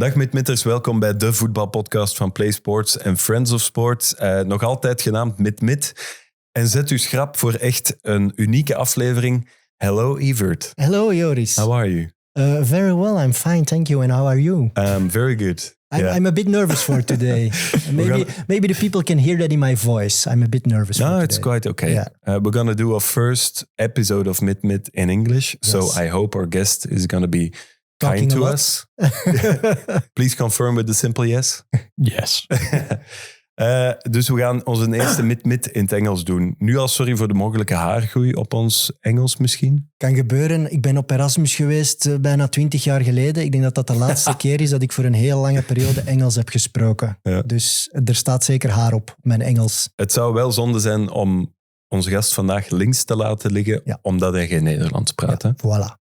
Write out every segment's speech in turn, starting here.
Dag MIDMIDers, welkom bij de voetbalpodcast van Play Sports en Friends of Sports. Nog altijd genaamd MIDMID. En zet u schrap voor echt een unieke aflevering. Hello Evert. Hello Joris. How are you? Very well, I'm fine, thank you. And how are you? Very good. I'm a bit nervous for today. Maybe the people can hear that in my voice. I'm a bit nervous for today. No, it's quite okay. Yeah. We're going to do our first episode of MIDMID in English. Yes. So I hope our guest is going to be kind to us. Please confirm with a simple yes. Yes. Dus we gaan onze eerste MIDMID in het Engels doen. Nu al sorry voor de mogelijke haargroei op ons Engels misschien. Kan gebeuren. Ik ben op Erasmus geweest bijna 20 jaar geleden. Ik denk dat dat de laatste keer is dat ik voor een heel lange periode Engels heb gesproken. Ja. Dus er staat zeker haar op mijn Engels. Het zou wel zonde zijn om onze gast vandaag links te laten liggen, omdat hij geen Nederlands praat. Ja, voilà.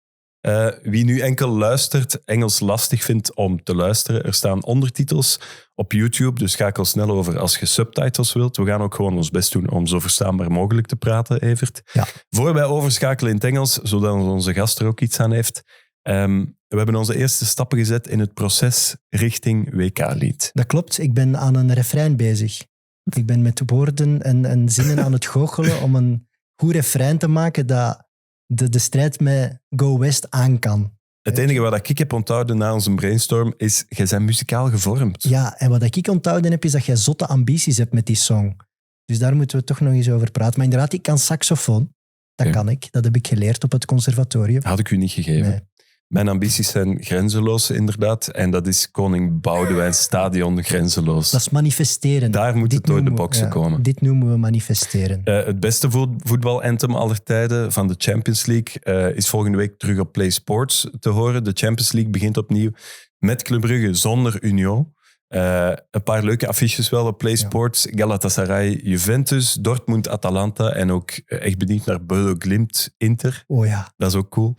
Wie nu enkel luistert, Engels lastig vindt om te luisteren, er staan ondertitels op YouTube, dus schakel snel over als je subtitles wilt. We gaan ook gewoon ons best doen om zo verstaanbaar mogelijk te praten, Evert. Ja. Voor wij overschakelen in het Engels, zodat onze gast er ook iets aan heeft. We hebben onze eerste stappen gezet in het proces richting WK-lied. Dat klopt, ik ben aan een refrein bezig. Ik ben met woorden en zinnen aan het goochelen om een goed refrein te maken dat de strijd met Go West aan kan. Het enige wat ik heb onthouden na onze brainstorm is, jij bent muzikaal gevormd. Ja, en wat ik onthouden heb, is dat jij zotte ambities hebt met die song. Dus daar moeten we toch nog eens over praten. Maar inderdaad, ik kan saxofoon. Dat kan ik. Dat heb ik geleerd op het conservatorium. Had ik u niet gegeven. Nee. Mijn ambities zijn grenzeloos, inderdaad. En dat is Koning Boudewijn Stadion grenzeloos. Dat is manifesteren. Daar moet het door de boksen komen. Dit noemen we manifesteren. Het beste voetbalanthem aller tijden van de Champions League is volgende week terug op Play Sports te horen. De Champions League begint opnieuw met Club Brugge zonder Union. Een paar leuke affiches wel op Play Sports. Galatasaray, Juventus, Dortmund, Atalanta en ook echt benieuwd naar Bodo Glimt, Inter. Oh ja. Dat is ook cool.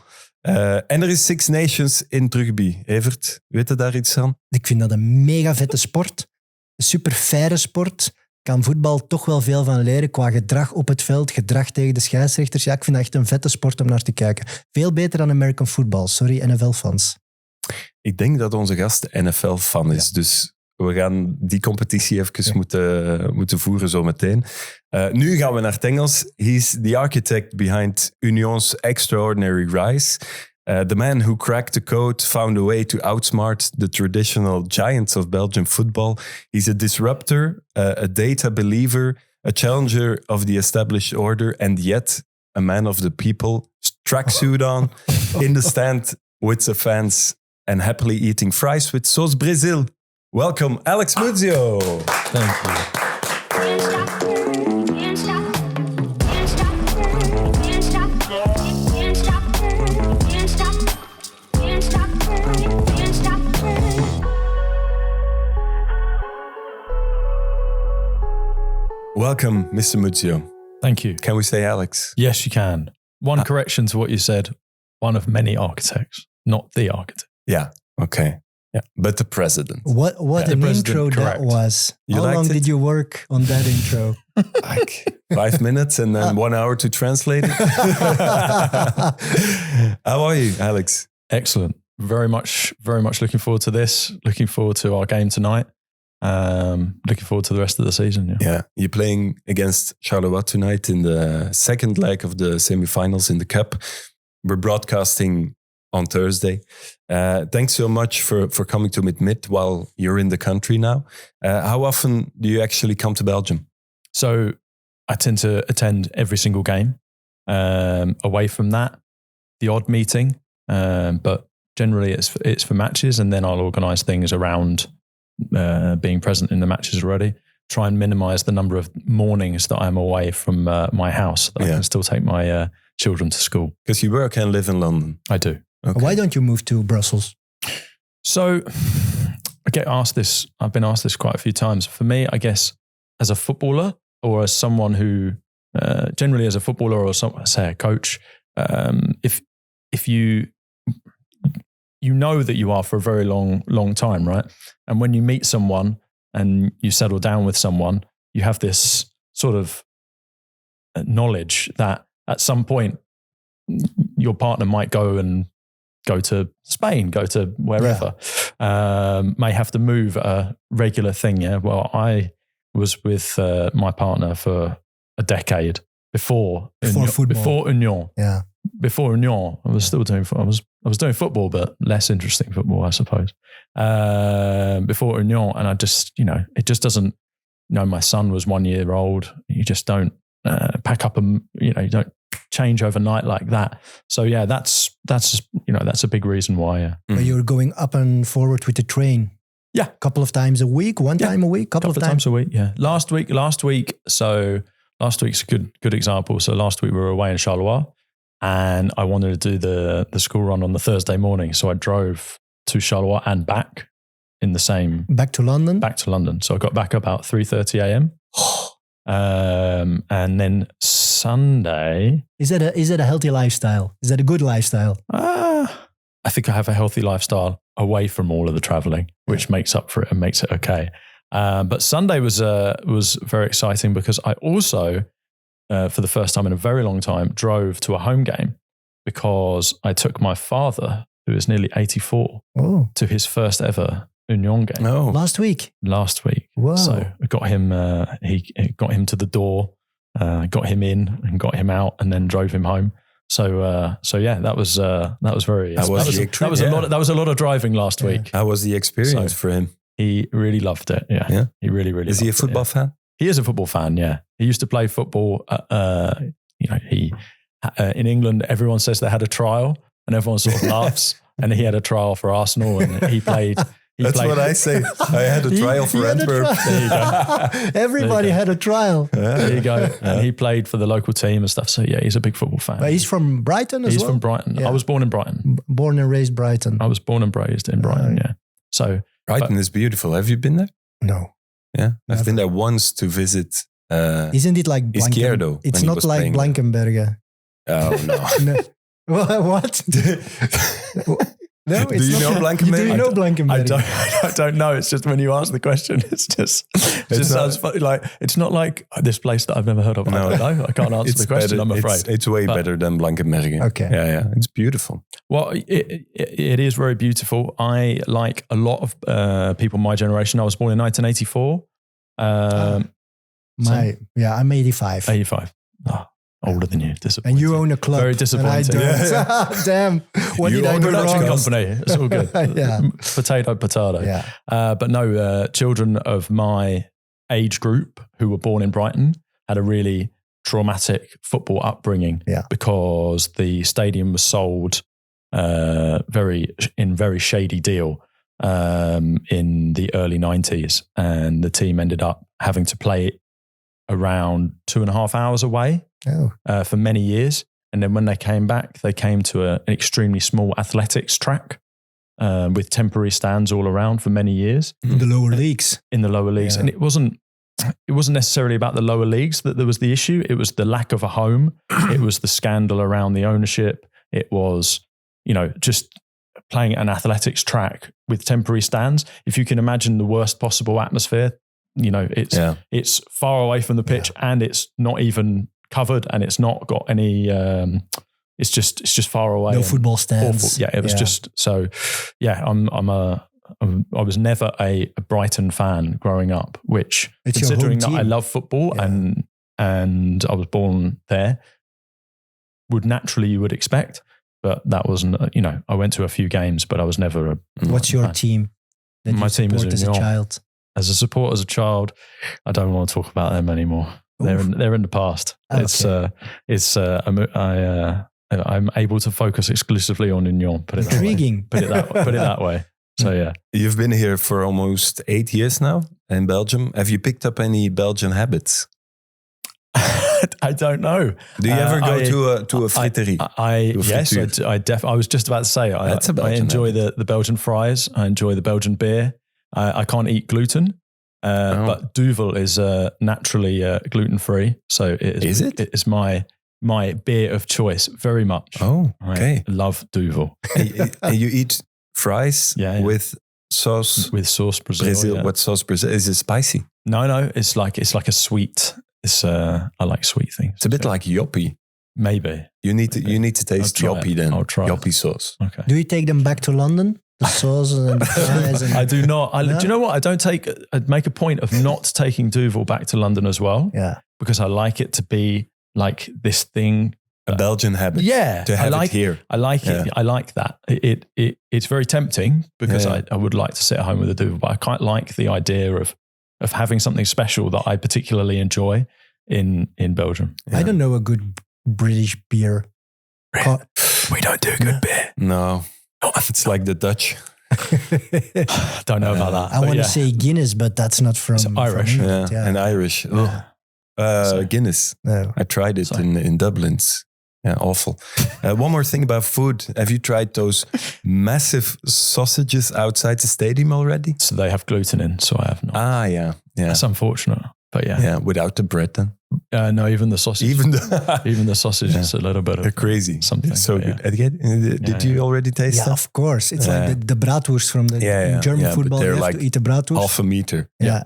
En er is Six Nations in rugby. Evert, weet je daar iets van? Ik vind dat een mega vette sport. Een super faire sport. Kan voetbal toch wel veel van leren qua gedrag op het veld, gedrag tegen de scheidsrechters. Ja, ik vind dat echt een vette sport om naar te kijken. Veel beter dan American football. Sorry, NFL-fans. Ik denk dat onze gast NFL-fan is, dus we gaan die competitie even moeten voeren zometeen. Nu gaan we naar het Engels. He's the architect behind Union's extraordinary rise. The man who cracked the code, found a way to outsmart the traditional giants of Belgian football. He's a disruptor, a data believer, a challenger of the established order, and yet a man of the people. Tracksuit on, in the stand with the fans, and happily eating fries with sauce Brazil. Welcome, Alex Muzio. Thank you. Welcome, Mr. Muzio. Thank you. Can we say Alex? Yes, you can. One correction to what you said. One of many architects, not the architect. Yeah, okay. Yeah, but the president. What an intro correct. That was. You How long it? did you work on that intro? Like 5 minutes and then 1 hour to translate it. How are you, Alex? Excellent. Very much looking forward to this. Looking forward to our game tonight. Looking forward to the rest of the season. Yeah, you're playing against Charleroi tonight in the second leg of the semifinals in the Cup. We're broadcasting on Thursday. Thanks so much for coming to MIDMID while you're in the country now. How often do you actually come to Belgium? So I tend to attend every single game. Away from that, the odd meeting, but generally it's for matches, and then I'll organise things around being present in the matches already. Try and minimise the number of mornings that I'm away from my house, that I can still take my children to school. Because you work and live in London. I do. Okay. Why don't you move to Brussels? So I get asked this. I've been asked this quite a few times. For me, I guess as a footballer or as someone who, generally as a footballer or say a coach, if you know that you are for a very long time, right? And when you meet someone and you settle down with someone, you have this sort of knowledge that at some point your partner might go to Spain, go to wherever. may have to move a regular thing. Yeah. Well, I was with my partner for a decade before football. Before Union. Yeah. Before Union, I was still doing. I was doing football, but less interesting football, I suppose. Before Union, and I just, it just doesn't. My son was 1 year old. You just don't pack up you don't change overnight like that. So yeah, that's a big reason why. Yeah. But you're going up and forward with the train. Yeah, a couple of times a week, one time a week, couple of times a week. Yeah, last week. So last week's a good example. So last week we were away in Charleroi, and I wanted to do the school run on the Thursday morning. So I drove to Charleroi and back in the same back to London. So I got back about 3:30 a.m. And then Sunday. Is that a healthy lifestyle? Is that a good lifestyle? I think I have a healthy lifestyle away from all of the traveling, which makes up for it and makes it okay. But Sunday was very exciting because I also, for the first time in a very long time, drove to a home game because I took my father, who is nearly 84, to his first ever Union game. Oh. Last week. Wow. So I got him, he got him to the door, got him in and got him out, and then drove him home. So yeah, that was very. That was a lot of driving last week. How was the experience for him? He really loved it. Yeah. He really. Is he a football fan? He is a football fan. Yeah, he used to play football. He in England, everyone says they had a trial, and everyone sort of laughs. And he had a trial for Arsenal, and he played. That's what I say. I had a trial for Antwerp. There you go. Everybody had a trial. There you go. And he played for the local team and stuff. So yeah, he's a big football fan. But he's from Brighton as well? He's from Brighton. Yeah. I was born in Brighton. Born and raised Brighton. I was born and raised in Brighton, yeah. So Brighton is beautiful. Have you been there? No. Yeah? I've been there once to visit. Isn't it like Izquierdo? It's not like Blankenberge. Oh, no. What? No, Do you know Blankenberge? Do you know Blankenberge? I don't know. It's just when you ask the question, it just sounds funny. Like it's not like this place that I've never heard of. No. I don't know. I can't answer the question. I'm afraid it's way better than Blankenberge. Okay. Yeah, it's beautiful. Well, it is very beautiful. I like a lot of people my generation. I was born in 1984. I'm 85. 85. Oh. Older than you, disappointing. And you own a club. Very disappointing. Damn. What did I do wrong? Production company. It's all good. Yeah. Potato. Yeah. But no, children of my age group who were born in Brighton had a really traumatic football upbringing because the stadium was sold very shady deal in the early 90s, and the team ended up having to play around 2.5 hours away for many years. And then when they came back, they came to an extremely small athletics track with temporary stands all around for many years. In the lower leagues. Yeah. And it wasn't necessarily about the lower leagues that there was the issue. It was the lack of a home. It was the scandal around the ownership. It was, just playing at an athletics track with temporary stands. If you can imagine the worst possible atmosphere, it's far away from the pitch and it's not even covered and it's not got any, it's just far away. No football stands. Awful. Yeah, it was just, so yeah, I was never a Brighton fan growing up, which it's considering that I love football and I was born there, you would expect, but that wasn't, I went to a few games, but I was never a What's your team? My team is as a child. As a support as a child, I don't want to talk about them anymore. They're in the past. Okay. I'm able to focus exclusively on Union. Intriguing. Put it that way. So yeah. You've been here for almost 8 years now in Belgium. Have you picked up any Belgian habits? I don't know. Do you ever go to a friterie? Yes, I was just about to say I enjoy the Belgian fries. I enjoy the Belgian beer. I can't eat gluten, but Duvel is naturally gluten-free. So it is my beer of choice very much. Oh, okay. I love Duvel. And you eat fries with sauce? With sauce Brazil. Yeah. What sauce Brazil? Is it spicy? No. It's like a sweet. I like sweet things. It's a bit like yoppie. Maybe. You need to taste yoppie then. I'll try yoppie sauce. Okay. Do you take them back to London? The sauces and the fries. And I do not. No? Do you know what? I'd make a point of not taking Duvel back to London as well. Yeah. Because I like it to be like this thing. A Belgian habit. Yeah. To have it here. I like it. I like that. It's very tempting because I would like to sit at home with a Duvel, but I quite like the idea of having something special that I particularly enjoy in Belgium. I don't know a good British beer. We don't do good beer. No. It's like the Dutch. Don't know about that. I want to say Guinness, but that's not from Irish. From England, And Irish. Guinness. No. I tried it in Dublin's. Yeah, awful. One more thing about food. Have you tried those massive sausages outside the stadium already? So they have gluten in, so I have not. Yeah. That's unfortunate. But yeah. Yeah, without the bread then. No, even the sausage. Even the sausage is a little bit of crazy. Something. It's so good. Did you already taste Yeah, them? of course. It's like the bratwurst from the German football. They're You have like to eat a bratwurst. half a meter. Yeah.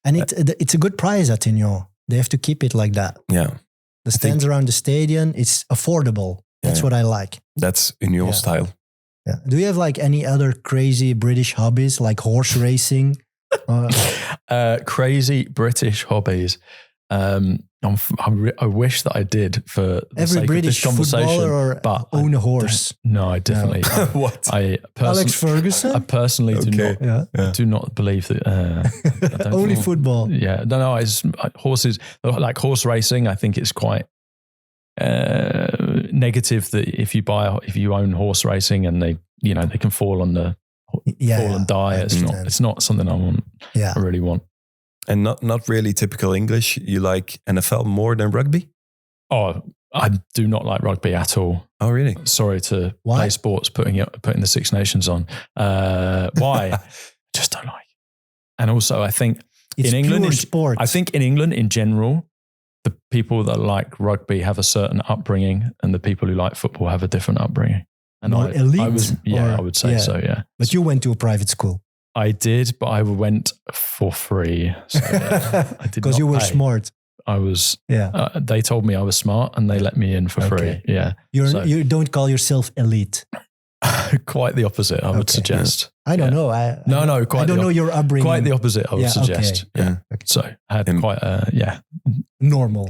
And it's a good price at Union. They have to keep it like that. Yeah. The stands around the stadium, it's affordable. That's what I like. That's Union style. Yeah. Do you have like any other crazy British hobbies like horse racing? Crazy British hobbies. I wish that I did for the Every sake British of this conversation. footballer But own a horse. No, I definitely. What? Alex Ferguson? I personally do not believe that. I don't Only think- football. Yeah, no. It's horses, like horse racing. I think it's quite negative that if you own horse racing and they can fall on the fall and die. It's not something I want. Yeah. I really want. And not really typical English. You like NFL more than rugby? Oh, I do not like rugby at all. Oh, really? Sorry to play sports, putting the Six Nations on. Why? Just don't like. And also, I think It's in England, pure sport. I think in England in general, the people that like rugby have a certain upbringing, and the people who like football have a different upbringing. And More elite? I would say so. Yeah. But you went to a private school. I did, but I went for free. So, I did Because not you were pay. smart. I was. Yeah. They told me I was smart, and they let me in for free. Yeah. You don't call yourself elite. Quite the opposite, I would suggest. I don't know. No. Quite. I don't know your upbringing. Quite the opposite, I would suggest. Okay. Yeah. Okay. So I had quite normal.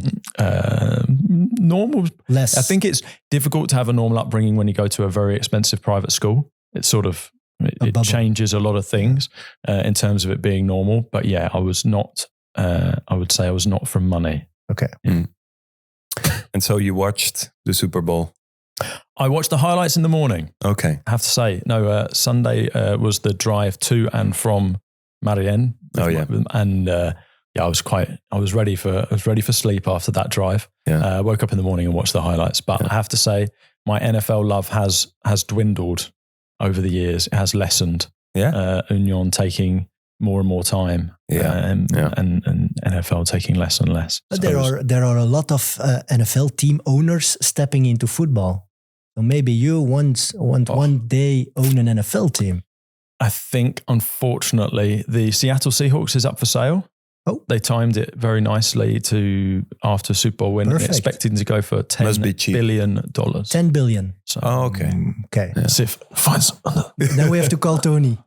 Normal. Less. I think it's difficult to have a normal upbringing when you go to a very expensive private school. It's sort of it changes a lot of things in terms of it being normal. But yeah, I was not. I would say I was not from money. Okay. Mm. And so you watched the Super Bowl? I watched the highlights in the morning. Okay. I have to say, no. Sunday was the drive to and from Marianne. Oh yeah. And I was ready for sleep after that drive. Yeah. Woke up in the morning and watched the highlights. But I have to say, my NFL love has dwindled over the years. It has lessened. Yeah. Union taking more and more time. And NFL taking less and less. But So there are a lot of NFL team owners stepping into football. So maybe you want one day own an NFL team. I think, unfortunately, the Seattle Seahawks is up for sale. Oh. They timed it very nicely to after Super Bowl win, Perfect. expecting to go for $10 billion. $10 billion. So, Oh, okay. Okay. Sif, find some. Then we have to call Tony.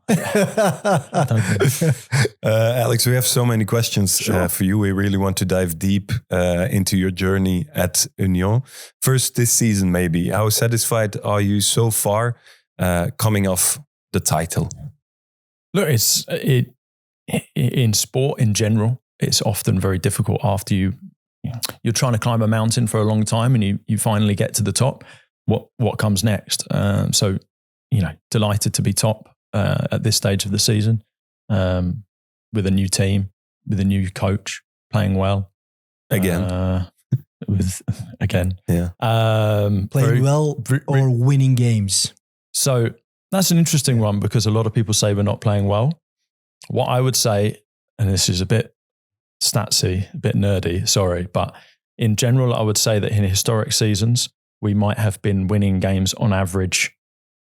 Alex, we have so many questions for you. We really want to dive deep into your journey at Union. First, this season, maybe. How satisfied are you so far coming off the title? Look, in sport in general, it's often very difficult after you're trying to climb a mountain for a long time and you finally get to the top. What comes next? So, delighted to be top at this stage of the season with a new team, with a new coach, playing well. Again. Yeah. Playing well or winning games. So that's an interesting one because a lot of people say we're not playing well. What I would say, and this is a bit statsy, a bit nerdy, sorry, but in general, I would say that in historic seasons, we might have been winning games on average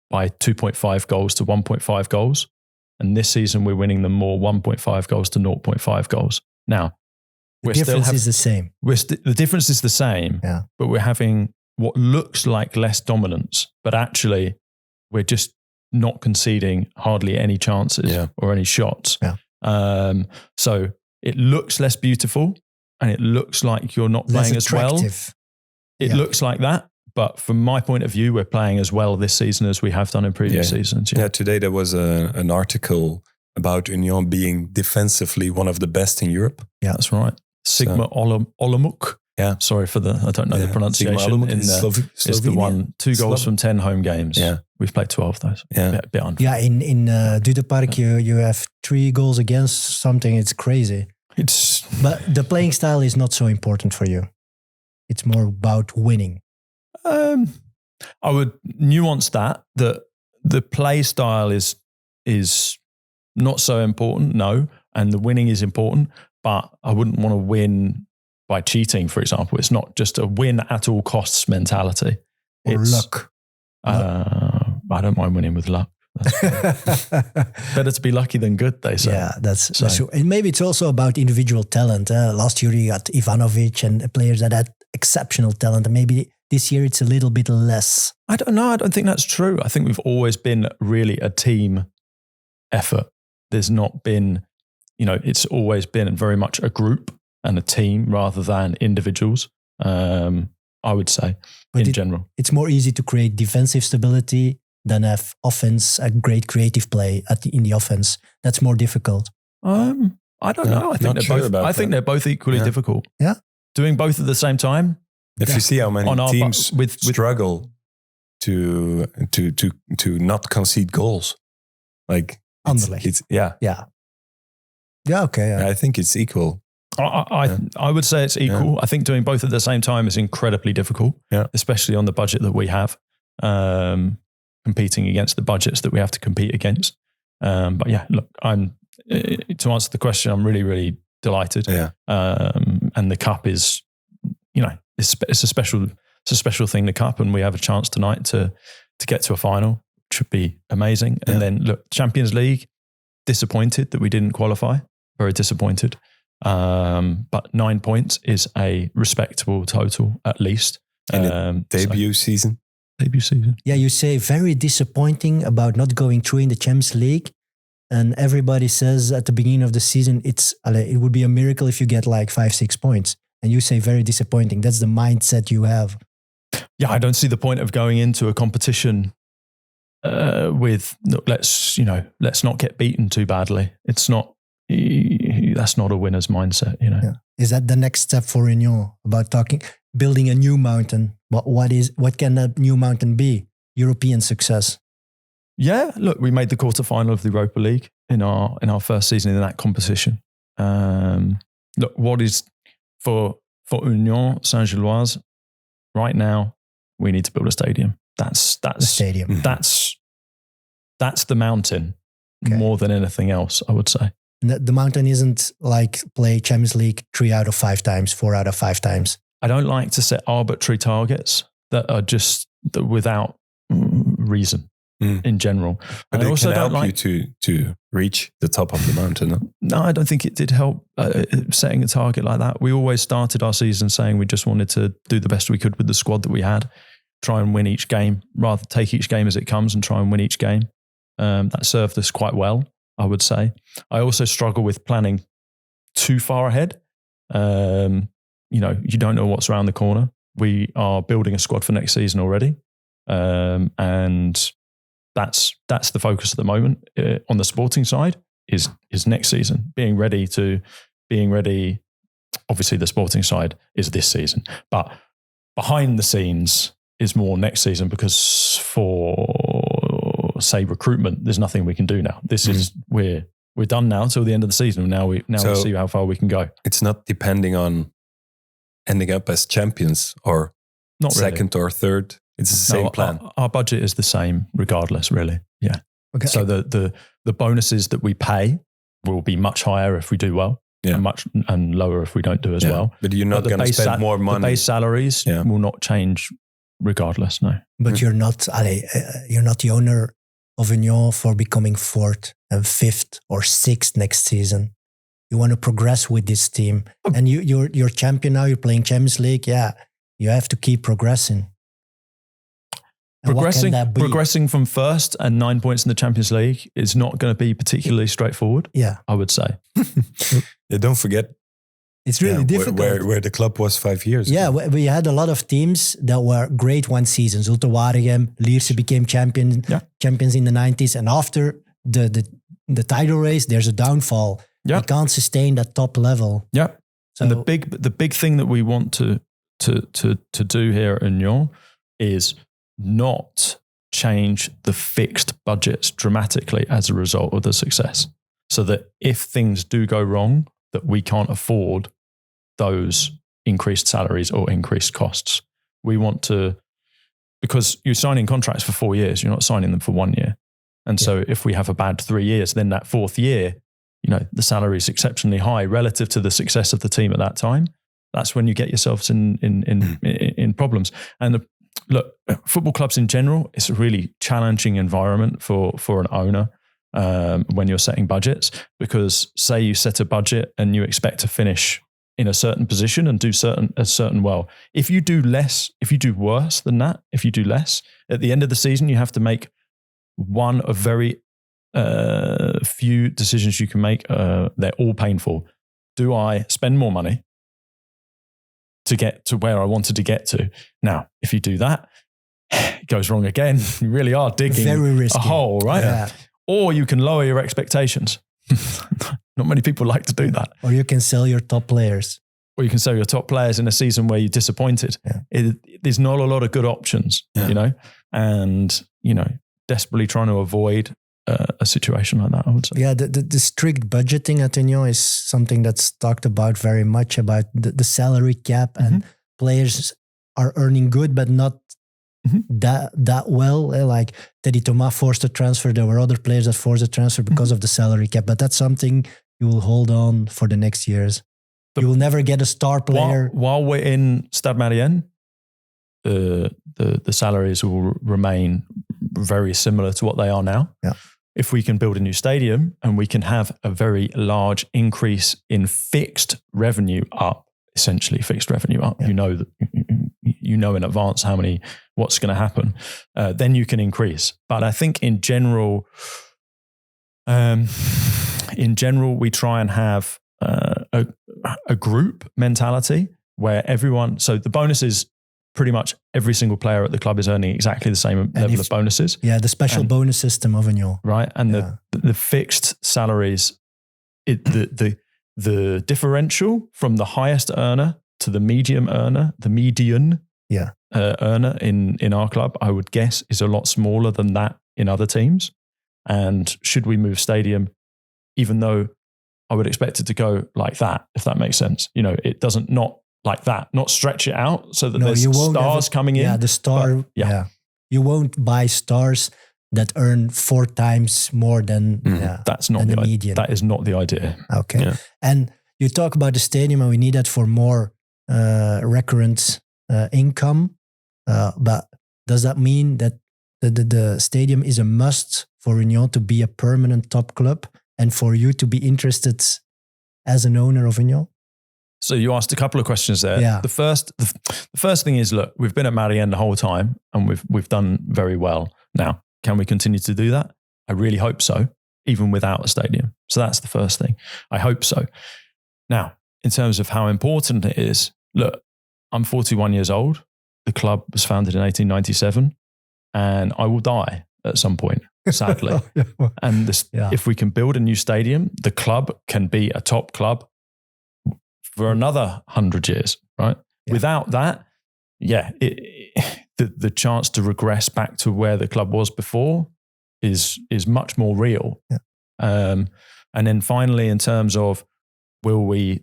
by 2.5 goals to 1.5 goals. And this season, we're winning them more 1.5 goals to 0.5 goals. Now, the difference is the same. The difference is the same, but we're having what looks like less dominance, but actually we're just not conceding hardly any chances or any shots. Yeah. So it looks less beautiful and it looks like you're not Less playing as well. attractive. It looks like that. But from my point of view, we're playing as well this season as we have done in previous seasons. Yeah, today there was an article about Union being defensively one of the best in Europe. Yeah, that's right. Sigma Olomouc. Yeah. Sorry for I don't know the pronunciation. It's the one, 2 goals from 10 home games. Yeah. We've played 12 of those. Yeah. A bit unfair. Yeah, in Dude Park, you have 3 goals against something. It's crazy. But the playing style is not so important for you. It's more about winning. I would nuance that the play style is not so important, no, and the winning is important, but I wouldn't want to win by cheating, for example. It's not just a win at all costs mentality. It's luck. I don't mind winning with luck. Better to be lucky than good, they say. Yeah, that's true. And maybe it's also about individual talent. Last year you got Ivanovic and players that had exceptional talent, and maybe this year it's a little bit less. I don't know. I don't think that's true. I think we've always been really a team effort. There's not been, it's always been very much a group and a team rather than individuals, I would say, but in general. It's more easy to create defensive stability than have offense, a great creative play in the offense. That's more difficult. I don't know. I think they're both equally difficult. Yeah. Doing both at the same time. If you see how many teams struggle to not concede goals, like it's okay. I think it's equal. I would say it's equal. I think doing both at the same time is incredibly difficult, especially on the budget that we have, competing against the budgets that we have to compete against. But yeah, look, to answer the question, I'm really, really delighted. Yeah. And the cup is, it's a special thing, the cup, and we have a chance tonight to get to a final, which would be amazing. And then look, Champions League, disappointed that we didn't qualify, very disappointed. But 9 points is a respectable total, at least. And debut season. Yeah, you say very disappointing about not going through in the Champions League. And everybody says at the beginning of the season, it would be a miracle if you get like 5-6 points. And you say very disappointing. That's the mindset you have. Yeah, I don't see the point of going into a competition with, let's not get beaten too badly. That's not a winner's mindset, Yeah. Is that the next step for Union about building a new mountain? What can that new mountain be? European success. Yeah, look, we made the quarterfinal of the Europa League in our first season in that competition. Look, what is for Union Saint-Gilloise right now? We need to build a stadium. That's the stadium. That's the mountain more than anything else, I would say. The mountain isn't like play Champions League 3 out of 5 times, 4 out of 5 times. I don't like to set arbitrary targets that are just without reason in general. But and I also don't like you to reach the top of the mountain. No, I don't think it did help setting a target like that. We always started our season saying we just wanted to do the best we could with the squad that we had, try and win each game, rather take each game as it comes and try and win each game. That served us quite well, I would say. I also struggle with planning too far ahead. You don't know what's around the corner. We are building a squad for next season already. And that's the focus at the moment. On the sporting side is next season. Being ready. Obviously the sporting side is this season, but behind the scenes is more next season, because for say recruitment, there's nothing we can do now. This is we're done now till the end of the season. Now we'll see how far we can go. It's not depending on ending up as champions or not second or third. It's the same plan. Our budget is the same regardless, really. Yeah. Okay. So the bonuses that we pay will be much higher if we do well, and lower if we don't do as well. But you're not going to spend more money. The base salaries will not change regardless, no. But you're not the owner of Union for becoming 4th and 5th or 6th next season. You want to progress with this team. And you're champion now, you're playing Champions League. Yeah, you have to keep progressing. And what can that be? Progressing from first and 9 points in the Champions League is not going to be particularly straightforward. Yeah, I would say. Don't forget, it's really difficult. Where the club was 5 years Yeah, ago. we had a lot of teams that were great one season. Zulte Waregem, Lierse became champions in the 90s. And after the title race, there's a downfall. Yeah. You can't sustain that top level. Yeah. So And the big thing that we want to do here at Union is not change the fixed budgets dramatically as a result of the success. So that if things do go wrong, that we can't afford those increased salaries or increased costs. We want to, because you're signing contracts for 4 years, you're not signing them for 1 year. And so if we have a bad 3 years, then that fourth year, the salary is exceptionally high relative to the success of the team at that time. That's when you get yourselves in problems. And look, football clubs in general, it's a really challenging environment for an owner when you're setting budgets, because say you set a budget and you expect to finish in a certain position and do a certain well. If you do worse than that, if you do less, at the end of the season, you have to make one of very few decisions you can make. They're all painful. Do I spend more money to get to where I wanted to get to? Now, if you do that, it goes wrong again. You really are digging Very risky. a hole, right? Yeah. Or you can lower your expectations. Not many people like to do that. Or you can sell your top players. Or you can sell your top players in a season where you're disappointed. Yeah. There's not a lot of good options, and, desperately trying to avoid a situation like that, I would say. Yeah, the strict budgeting at Union is something that's talked about very much, about the salary cap, and players are earning good, but not that well. Like Teddy Thomas forced a transfer. There were other players that forced a transfer because of the salary cap, but that's something you will hold on for the next years. You will never get a star player. While we're in Stade Malien, the salaries will remain very similar to what they are now. Yeah. If we can build a new stadium and we can have a very large increase in fixed revenue up, essentially fixed revenue up, you know in advance what's going to happen, then you can increase. But I think in general, we try and have a group mentality where everyone. So the bonuses, pretty much every single player at the club is earning exactly the same level of bonuses. Yeah, the special bonus system of Union. Right. And the fixed salaries, the differential from the highest earner to the medium earner, the median earner in our club, I would guess is a lot smaller than that in other teams. And should we move stadium, even though I would expect it to go like that, if that makes sense. It doesn't not like that, not stretch it out so that there's stars coming in. Yeah, the star. But, yeah. You won't buy stars that earn 4 times more than that's not the median. That is not the idea. Okay. Yeah. And you talk about the stadium and we need that for more recurrent income. But does that mean that the stadium is a must for Union to be a permanent top club and for you to be interested as an owner of Union? So you asked a couple of questions there. Yeah. The first thing is, look, we've been at Marianne the whole time and we've done very well. Now, can we continue to do that? I really hope so, even without a stadium. So that's the first thing. I hope so. Now, in terms of how important it is, look, I'm 41 years old. The club was founded in 1897 and I will die at some point, sadly. And if we can build a new stadium, the club can be a top club for another 100 years, right? Yeah. Without that, the chance to regress back to where the club was before is much more real. Yeah. And then finally, in terms of will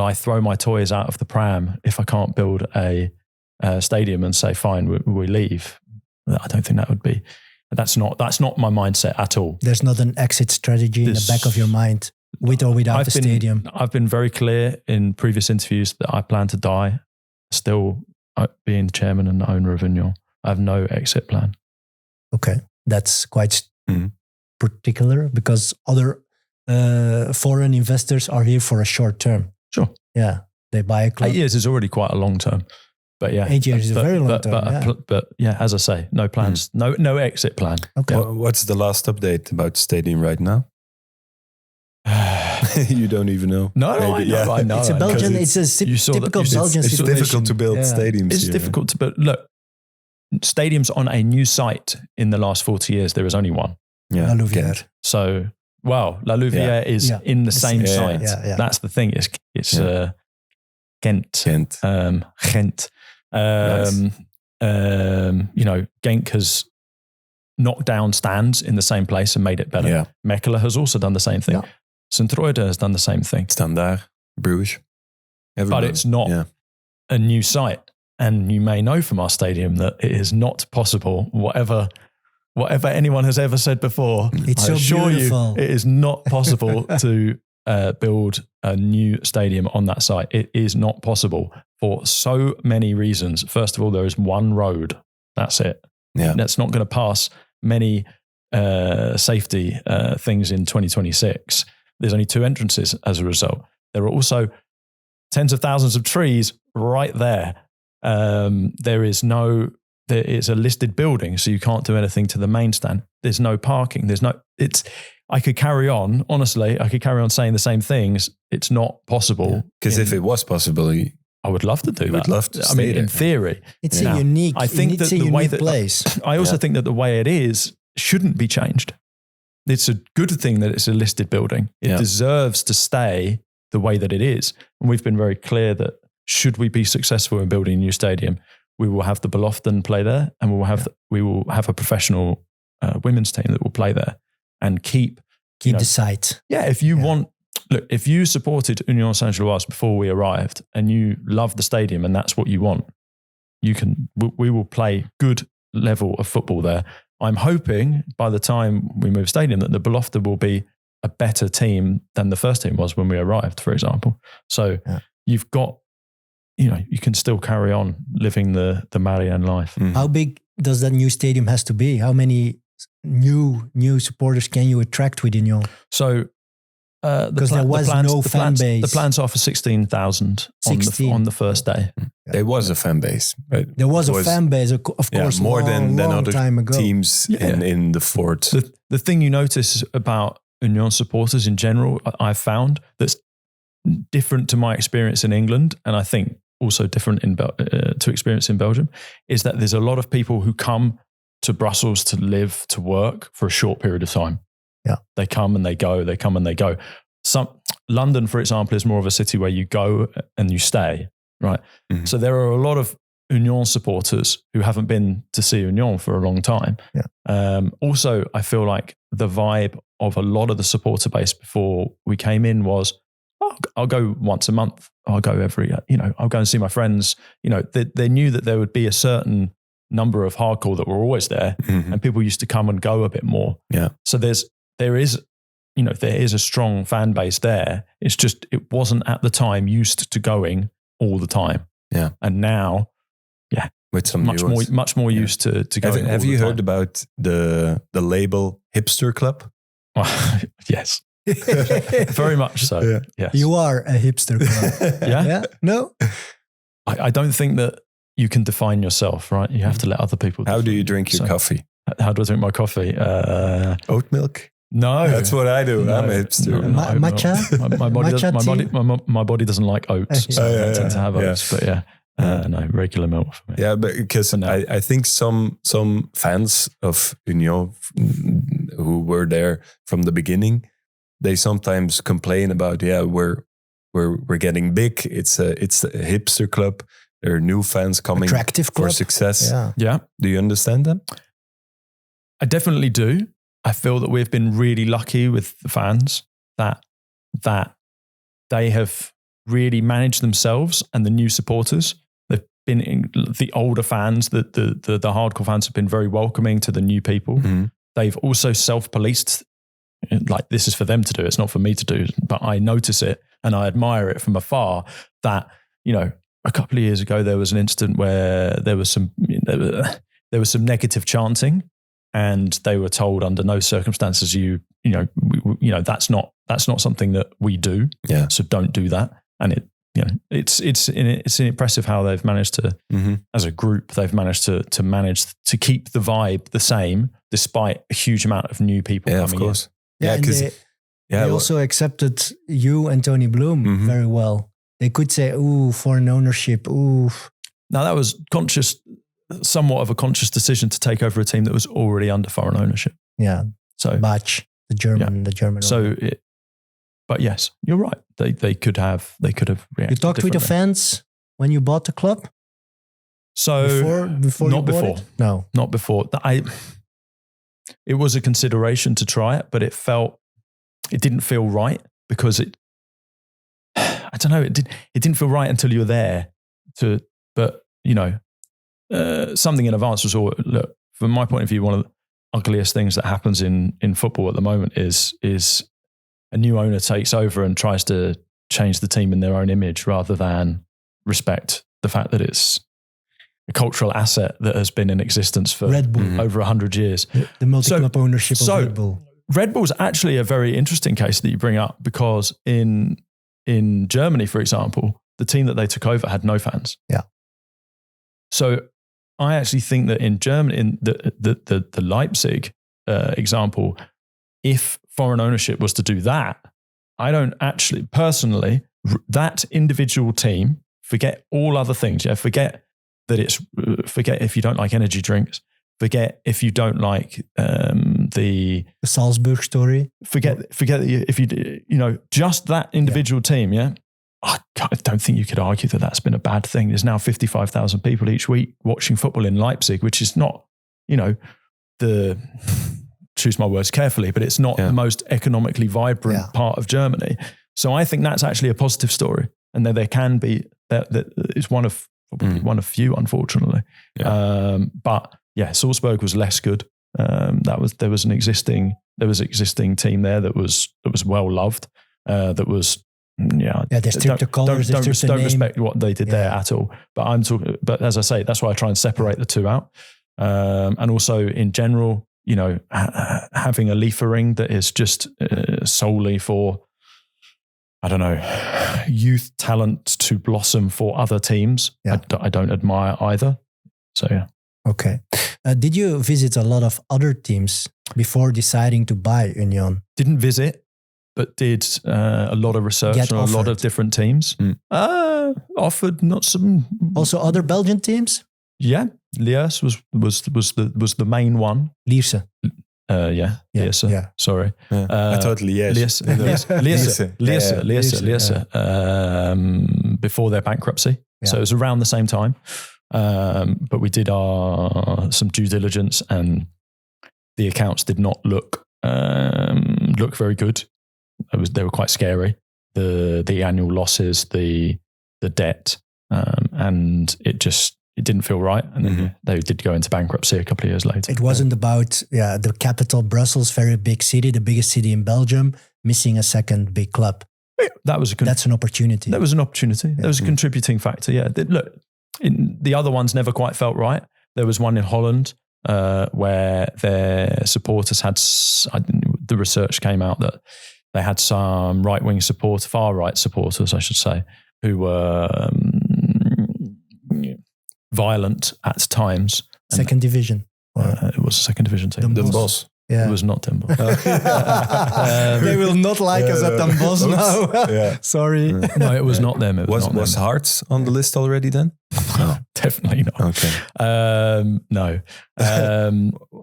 I throw my toys out of the pram if I can't build a stadium and say, fine, we leave? I don't think that would be. That's not my mindset at all. There's not an exit strategy in the back of your mind. With or without the stadium? I've been very clear in previous interviews that I plan to die still being the chairman and the owner of Union. I have no exit plan. Okay. That's quite particular because other foreign investors are here for a short term. Sure. Yeah. They buy a club. 8 years is already quite a long term. But yeah, 8 years is a very long time. But yeah, as I say, no plans, no exit plan. Okay. What's the last update about the stadium right now? You don't even know. No, I know. It's a Belgian. It's a typical Belgian situation. It's difficult to build stadiums. It's difficult to build. Look, stadiums on a new site in the last 40 years, there is only one. La Louvière. So, La Louvière is in the same site. Yeah. That's the thing. It's Ghent. Ghent. Nice. Genk has knocked down stands in the same place and made it better. Yeah. Mechelen has also done the same thing. Yeah. Sint-Truiden has done the same thing. Standard, Bruges. But it's not a new site. And you may know from our stadium that it is not possible, whatever anyone has ever said before, it's so beautiful. It is not possible to build a new stadium on that site. It is not possible for so many reasons. First of all, there is one road. That's it. Yeah. That's not going to pass many safety things in 2026. There's only 2 entrances as a result. There are also tens of thousands of trees right there. There is a listed building, so you can't do anything to the main stand. There's no parking. I could carry on, honestly, saying the same things. It's not possible. Because if it was possible, I would love to do that. Would love to stay there. In theory. It's a unique, it's a unique place. I also think that the way it is shouldn't be changed. It's a good thing that it's a listed building. It deserves to stay the way that it is. And we've been very clear that should we be successful in building a new stadium, we will have the Beloften play there, and we will have a professional women's team that will play there and keep the site. Yeah, if you supported Union Saint-Gilloise before we arrived and you love the stadium and that's what you want, we will play good level of football there. I'm hoping by the time we move stadium that the Belofte will be a better team than the first team was when we arrived, for example. So you've got, you can still carry on living the Marianne life. Mm. How big does that new stadium has to be? How many new supporters can you attract with Union? So because there was no fan base. The plans are for 16,000 on the first day. There was a fan base. Right? There was a fan base, of course, more than other time ago. teams in the fort. The thing you notice about Union supporters in general, I've found that's different to my experience in England, and I think also different to experience in Belgium, is that there's a lot of people who come to Brussels to live, to work for a short period of time. Yeah. They come and they go, they come and they go. London, for example, is more of a city where you go and you stay, right? Mm-hmm. So there are a lot of Union supporters who haven't been to see Union for a long time. Yeah. Also, I feel like the vibe of a lot of the supporter base before we came in was, I'll go once a month. I'll go I'll go and see my friends. They knew that there would be a certain number of hardcore that were always there, and people used to come and go a bit more. Yeah. So there is a strong fan base there. It's just, it wasn't at the time used to going all the time. Yeah. And now, with some much more used to going. Have you heard about the label Hipster Club? Yes. Very much so. Yeah. Yes. You are a hipster club. Yeah? No? I don't think that you can define yourself, right? You have to let other people. How do you drink your coffee? How do I drink my coffee? Oat milk? No. That's what I do. I'm a hipster. Matcha? My body doesn't like oats, so I tend to have oats. But no, regular milk for me. Yeah, but because I think some fans of Union who were there from the beginning, they sometimes complain about we're getting big. It's a hipster club. There are new fans coming for success. Yeah. Do you understand that? I definitely do. I feel that we've been really lucky with the fans that they have really managed themselves, and the new supporters. They've been the older fans, the hardcore fans have been very welcoming to the new people. Mm-hmm. They've also self-policed. Like, this is for them to do. It's not for me to do. But I notice it and I admire it from afar. That a couple of years ago there was an incident where there was some negative chanting. And they were told under no circumstances that's not something that we do. Yeah. So don't do that. And it's impressive how they've managed to, as a group, they've managed to manage to keep the vibe the same despite a huge amount of new people coming of course. in. Yeah, because they also accepted you and Tony Bloom very well. They could say, "Ooh, foreign ownership." Ooh. Now that was somewhat of a conscious decision to take over a team that was already under foreign ownership. Yeah. So Bach, the German. So, but yes, you're right. They could have reacted. You talked with the fans when you bought the club. So before not before. No, not before. It was a consideration to try it, but it didn't feel right because I don't know. It didn't feel right until you were there. But something in advance was all. Look, from my point of view, one of the ugliest things that happens in football at the moment is a new owner takes over and tries to change the team in their own image rather than respect the fact that it's a cultural asset that has been in existence for Red Bull. over 100 years. The multi-club ownership of Red Bull. Red Bull's actually a very interesting case that you bring up because in Germany, for example, the team that they took over had no fans. Yeah. So I actually think that in Germany, in the Leipzig example, if foreign ownership was to do that, I don't actually, personally, that individual team, forget all other things. Yeah, forget if you don't like energy drinks, forget if you don't like the Salzburg story. Forget if you just that individual team. Yeah, I don't think you could argue that that's been a bad thing. There's now 55,000 people each week watching football in Leipzig, which is not, choose my words carefully, but it's not the most economically vibrant part of Germany. So I think that's actually a positive story, and that there can be that it's one of few, unfortunately. Yeah. But yeah, Salzburg was less good. There was an existing team there that was well loved. They stripped the colours. Don't respect what they did there at all. But as I say, that's why I try and separate the two out. And also in general, having a Liefering that is just solely for, I don't know, youth talent to blossom for other teams. Yeah. I don't admire either. So yeah. Okay. Did you visit a lot of other teams before deciding to buy Union? Didn't visit, but did a lot of research on a lot of different teams. Offered not some. Also other Belgian teams? Yeah. Liers was the main one. Lierse. Lierse. Yeah. Sorry. Yeah. I thought Liers. Lierse. Before their bankruptcy. Yeah. So it was around the same time. But we did some due diligence, and the accounts did not look very good. They were quite scary. The annual losses, the debt, and it didn't feel right. And then they did go into bankruptcy a couple of years later. It wasn't about the capital, Brussels, very big city, the biggest city in Belgium, missing a second big club. That's an opportunity. That was an opportunity. That was a contributing factor. Yeah. Look, the other ones never quite felt right. There was one in Holland where their supporters had, the research came out that they had some right-wing far right supporters, I should say, who were violent at times. Second division. It was a second division team. Den Bosch. Yeah. It was not Den Bosch. They will not like us at Den Bosch now. Yeah. Sorry. No, it was not them. Was Hearts on the list already then? No, definitely not. Okay. No.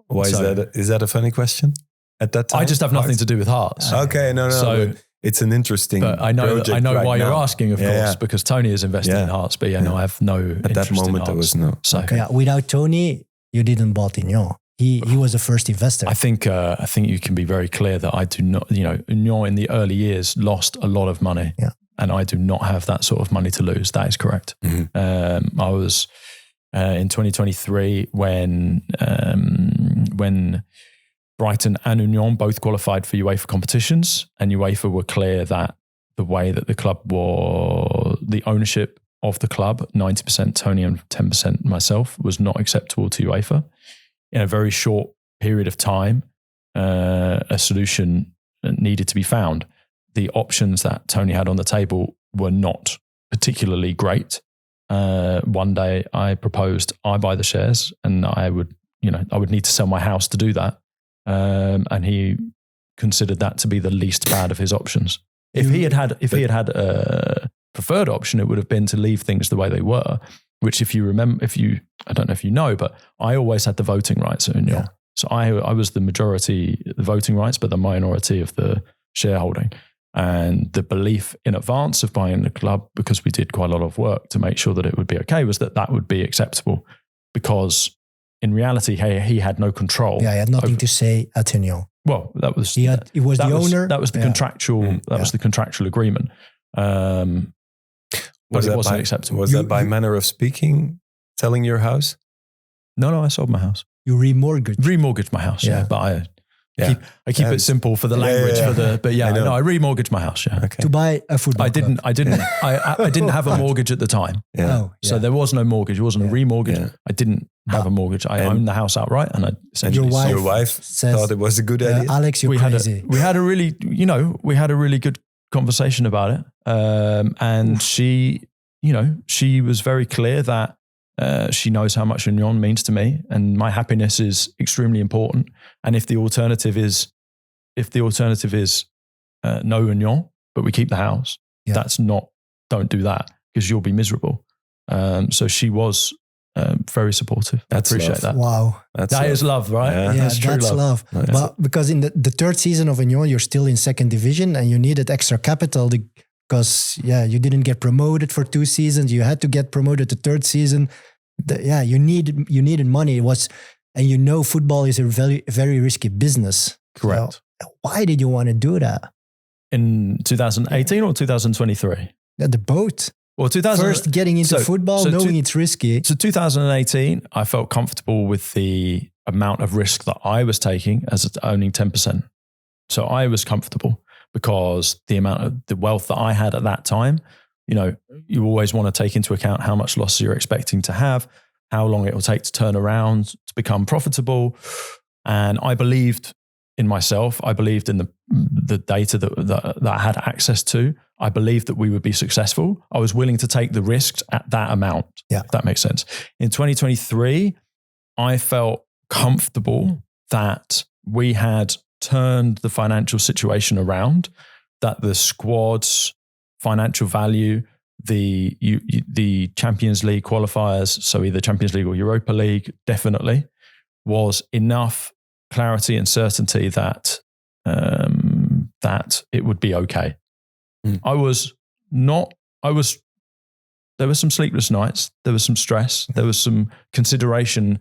Why is that? Is that a funny question at that time? I just have nothing to do with Hearts. Okay, no. So it's an interesting. But I know why you're asking, of course, because Tony is invested in Hearts. But no, I have no. At that moment, there was no. So without Tony, you didn't bought Union. He was the first investor. I think you can be very clear that I do not. Union in the early years lost a lot of money, and I do not have that sort of money to lose. That is correct. Mm-hmm. I was in 2023 when Brighton and Union both qualified for UEFA competitions, and UEFA were clear that the way that the club was, the ownership of the club, 90% Tony and 10% myself, was not acceptable to UEFA. In a very short period of time, a solution needed to be found. The options that Tony had on the table were not particularly great. One day I proposed I buy the shares, and I would need to sell my house to do that. And he considered that to be the least bad of his options. If he had had a preferred option, it would have been to leave things the way they were. Which, I don't know if you know, but I always had the voting rights at Union. Yeah. So I was the majority, the voting rights, but the minority of the shareholding. And the belief in advance of buying the club, because we did quite a lot of work to make sure that it would be okay, was that would be acceptable. Because in reality, he had no control. Yeah, he had nothing to say at Union. Well, that was he was the owner. That was the contractual. That was the contractual agreement. Was it wasn't acceptable. Was that by manner of speaking, selling your house? No, I sold my house. You remortgaged my house. Yeah, but I keep it simple for the language. I remortgaged my house. Yeah, to buy a football. I didn't have a mortgage at the time. Yeah. Oh, so there was no mortgage. It wasn't a remortgage. Yeah. I didn't have a mortgage. I owned the house outright, and I essentially your wife thought it was a good idea. Alex, you're crazy. We had a really good conversation about it, and she was very clear that she knows how much Union means to me, and my happiness is extremely important. And if the alternative is no Union, but we keep the house, don't do that, because you'll be miserable. So she was very supportive. I appreciate that. Wow. That is love, right? Yeah, that's true love. But because in the third season of Union, you're still in second division and you needed extra capital because you didn't get promoted for 2 seasons. You had to get promoted the third season. You needed money. Football is a very, very risky business. Correct. So why did you want to do that? In 2018 or 2023? The boat. Well, first getting into football, knowing it's risky. So 2018, I felt comfortable with the amount of risk that I was taking as owning 10%. So I was comfortable because the amount of the wealth that I had at that time, you always want to take into account how much loss you're expecting to have, how long it will take to turn around, to become profitable. And I believed in myself. I believed in the data that I had access to. I believed that we would be successful. I was willing to take the risks at that amount, if that makes sense. In 2023, I felt comfortable that we had turned the financial situation around, that the squad's financial value, the Champions League qualifiers, so either Champions League or Europa League, definitely, was enough clarity and certainty that it would be okay. There were some sleepless nights, there was some stress, there was some consideration.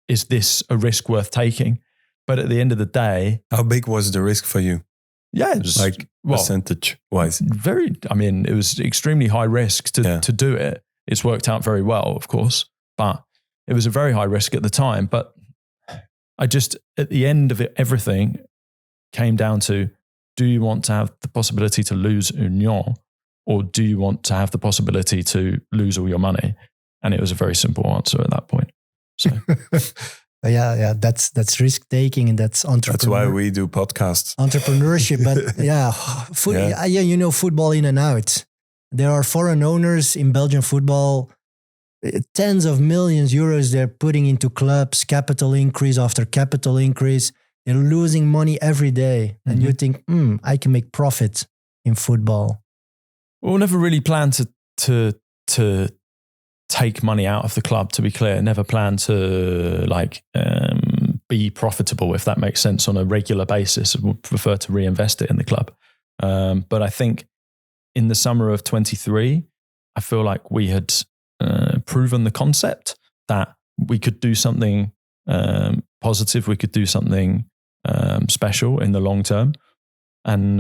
Is this a risk worth taking? But at the end of the day, how big was the risk for you? Yeah, it was percentage wise. It was extremely high risk to do it. It's worked out very well, of course, but it was a very high risk at the time. But I just, at the end of it, everything came down to, do you want to have the possibility to lose Union, or do you want to have the possibility to lose all your money? And it was a very simple answer at that point. So, that's risk taking, and that's entrepreneurship. That's why we do podcasts. Entrepreneurship, but football in and out. There are foreign owners in Belgian football. Tens of millions euros they're putting into clubs, capital increase after capital increase. They're losing money every day. And you think, I can make profit in football. We'll never really plan to take money out of the club, to be clear. Never plan to be profitable, if that makes sense, on a regular basis. We'll prefer to reinvest it in the club. But I think in the summer of 23, I feel like we had proven the concept that we could do something positive, we could do something special in the long term. And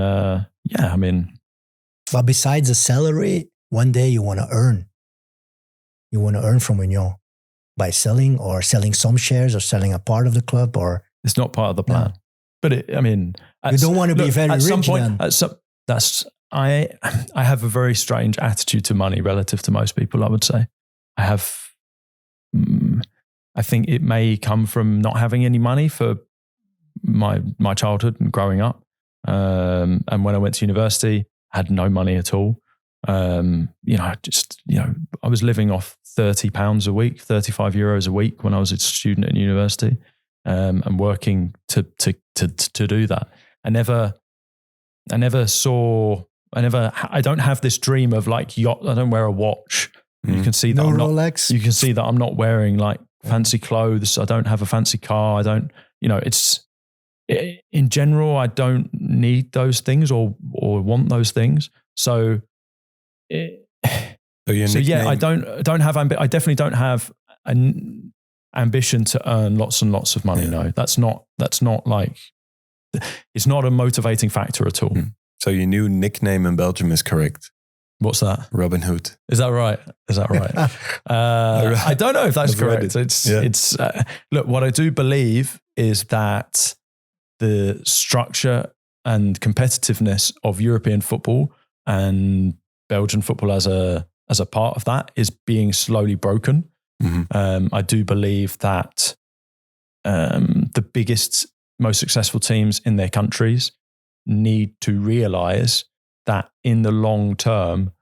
but besides the salary, one day you want to earn. You want to earn from Union by selling some shares or selling a part of the club, or it's not part of the plan. No. But you don't want to be very rich. Some point, then. I have a very strange attitude to money relative to most people, I would say. I think it may come from not having any money for my childhood and growing up. And when I went to university, had no money at all. I was living off £30 a week, €35 a week when I was a student at university, and working to do that. I don't have this dream of like yacht. I don't wear a watch. You can see that no I'm not, Rolex. You can see that I'm not wearing like fancy clothes. I don't have a fancy car. I don't, in general, I don't need those things or want those things. So I don't have, I definitely don't have an ambition to earn lots and lots of money. Yeah. No, that's not like, it's not a motivating factor at all. So your new nickname in Belgium is correct. What's that? Robin Hood. Is that right? I don't know if that's correct. It's look, what I do believe is that the structure and competitiveness of European football and Belgian football as a part of that is being slowly broken. Mm-hmm. I do believe that the biggest, most successful teams in their countries need to realize that in the long term,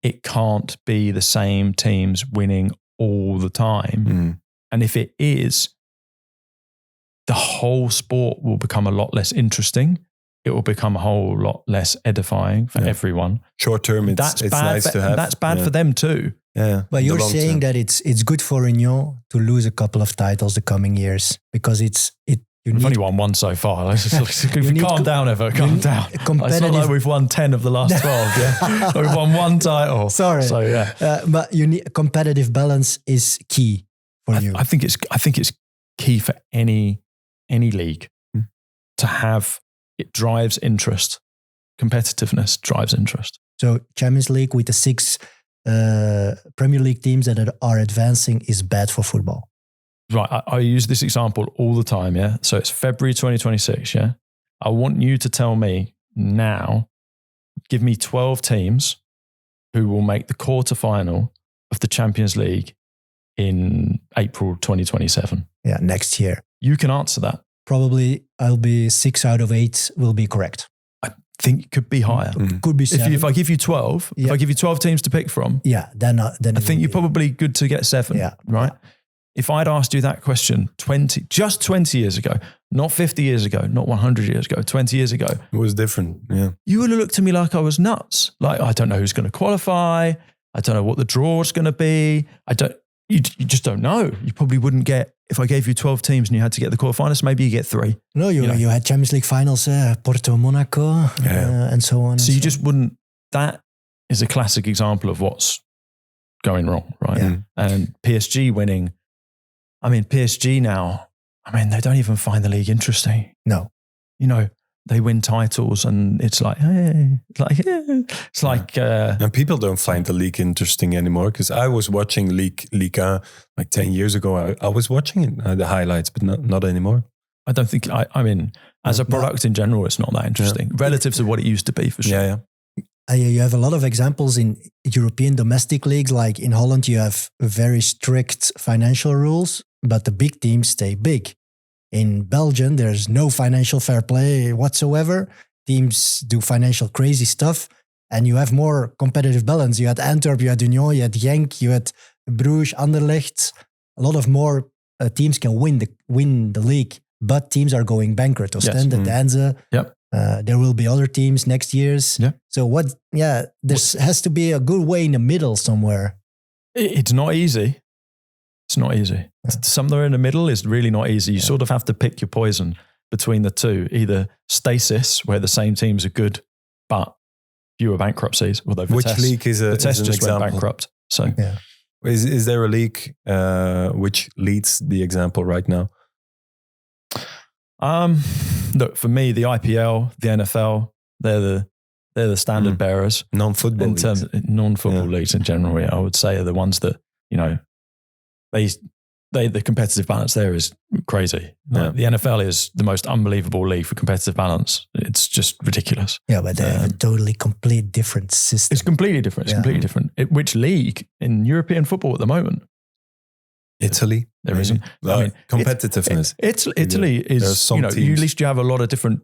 it can't be the same teams winning all the time. Mm. And if it is, the whole sport will become a lot less interesting. It will become a whole lot less edifying for everyone. Short term, it's nice to have. That's bad for them too. Yeah. But you're saying that it's good for Union to lose a couple of titles the coming years because We've only won one so far. Calm down, Evert. Calm down. It's not like we've won 10 of the last 12. Yeah, we've won one title. Sorry. So but you need competitive balance is key for you. I think it's key for any league to have. It drives interest. Competitiveness drives interest. So Champions League with the 6 Premier League teams that are advancing is bad for football. Right, I use this example all the time, yeah? So it's February 2026, yeah? I want you to tell me now, give me 12 teams who will make the quarterfinal of the Champions League in April 2027. Yeah, next year. You can answer that. Probably I'll be 6 out of 8 will be correct. I think it could be higher. Could be 7. If I give you 12, if I give you 12 teams to pick from, then I think you're probably good to get 7, right? Yeah. If I'd asked you that question 20 years ago, not 50 years ago, not 100 years ago, 20 years ago. It was different, yeah. You would have looked at me like I was nuts. Like, I don't know who's going to qualify. I don't know what the draw is going to be. You just don't know. You probably wouldn't get, if I gave you 12 teams and you had to get the quarterfinals, maybe you get 3. No, you had Champions League finals, Porto, Monaco, and so on. So you just wouldn't, that is a classic example of what's going wrong, right? Yeah. And PSG winning, PSG now, they don't even find the league interesting. No. They win titles and it's like, hey, and people don't find the league interesting anymore because I was watching Liga like 10 years ago. I was watching it, the highlights, but not anymore. I don't think, as a product in general, it's not that interesting relative to what it used to be for sure. Yeah. You have a lot of examples in European domestic leagues. Like in Holland, you have very strict financial rules, but the big teams stay big. In Belgium, there's no financial fair play whatsoever. Teams do financial crazy stuff, and you have more competitive balance. You had Antwerp, you had Union, you had Genk, you had Bruges, Anderlecht. A lot of more teams can win the league, but teams are going bankrupt. Ostende, Danze. Yep. There will be other teams next years. Yeah. So there has to be a good way in the middle somewhere. It's not easy. It's not easy. Somewhere in the middle is really not easy. You sort of have to pick your poison between the two. Either stasis, where the same teams are good, but fewer bankruptcies. Although which league is an just example? Went bankrupt. So is there a league which leads the example right now? Look, for me, the IPL, the NFL, they're the standard bearers. Non-football in terms of non-football leagues in general. I would say are the ones that the competitive balance there is crazy. The NFL is the most unbelievable league for competitive balance. It's just ridiculous. Yeah, but they have a totally complete different system. It's completely different. It's completely different. Which league in European football at the moment? Italy. There isn't. Competitiveness. Italy is, at least you have a lot of different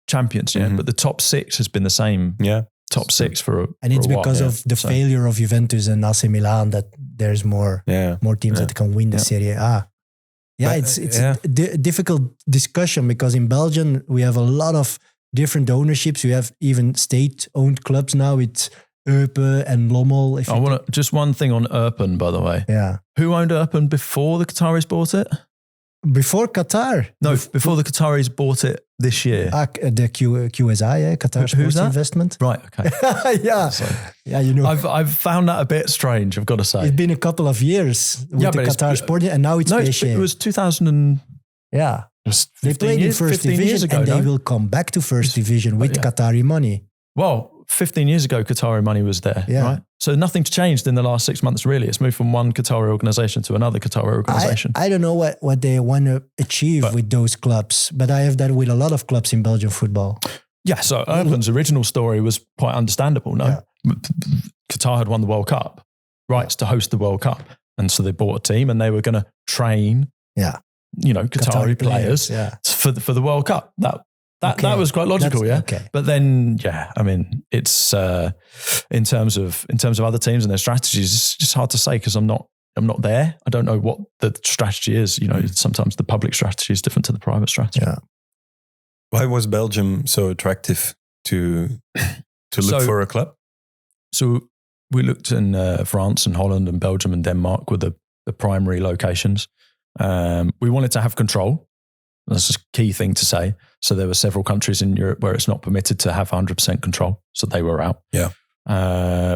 champions, but the top 6 has been the same. Yeah. top six for and it's for a because while, of the failure of Juventus and AC Milan that there's more teams that can win the Serie A. Yeah, But, it's a difficult discussion because in Belgium we have a lot of different ownerships. We have even state-owned clubs now with Eupen and Lommel. I want just one thing on Eupen, by the way. Yeah. Who owned Eupen before the Qataris bought it? Before Qatar. No, before the Qataris bought it this year. The QSI, Qatar Sports Investment. Right, okay. Yeah. So, yeah, you know. I've found that a bit strange, I've got to say. It's been a couple of years with the Qatar Sport, and now it's PSG. It was 2000 and... Yeah. They played in First Division ago, and they will come back to First Division with Qatari money. Well, 15 years ago, Qatari money was there, right? So nothing's changed in the last 6 months, really. It's moved from one Qatari organization to another Qatari organization. I don't know what they want to achieve with those clubs, but I have that with a lot of clubs in Belgian football. Yeah, so Eupen's original story was quite understandable, no? Yeah. Qatar had won the World Cup, rights to host the World Cup. And so they bought a team and they were going to train, Qatari players for the World Cup. That was quite logical, Okay. But then, I mean, it's in terms of other teams and their strategies, it's just hard to say because I'm not there. I don't know what the strategy is. Sometimes the public strategy is different to the private strategy. Yeah. Why was Belgium so attractive to look for a club? So we looked in France and Holland and Belgium and Denmark were the primary locations. We wanted to have control. That's a key thing to say. So there were several countries in Europe where it's not permitted to have 100% control. So they were out. Yeah.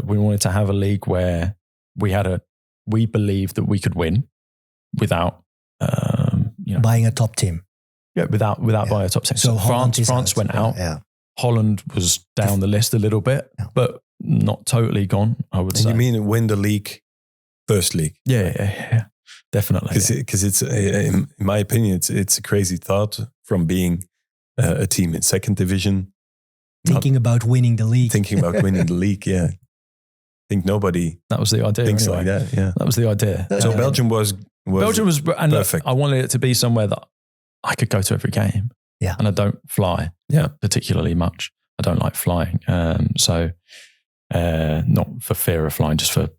We wanted to have a league where we believed that we could win without, buying a top team. Yeah, without buying a top team. So France went out. Yeah. Holland was down the list a little bit, but not totally gone, I would say. You mean win the league, first league? Yeah. Definitely. Because it's, in my opinion, it's a crazy thought from being a team in second division. Thinking about winning the league. Yeah. I think nobody that was the idea thinks anyway. like that. Yeah. That was the idea. So Belgium was and perfect. I wanted it to be somewhere that I could go to every game. Yeah. And I don't fly particularly much. I don't like flying. So not for fear of flying, just for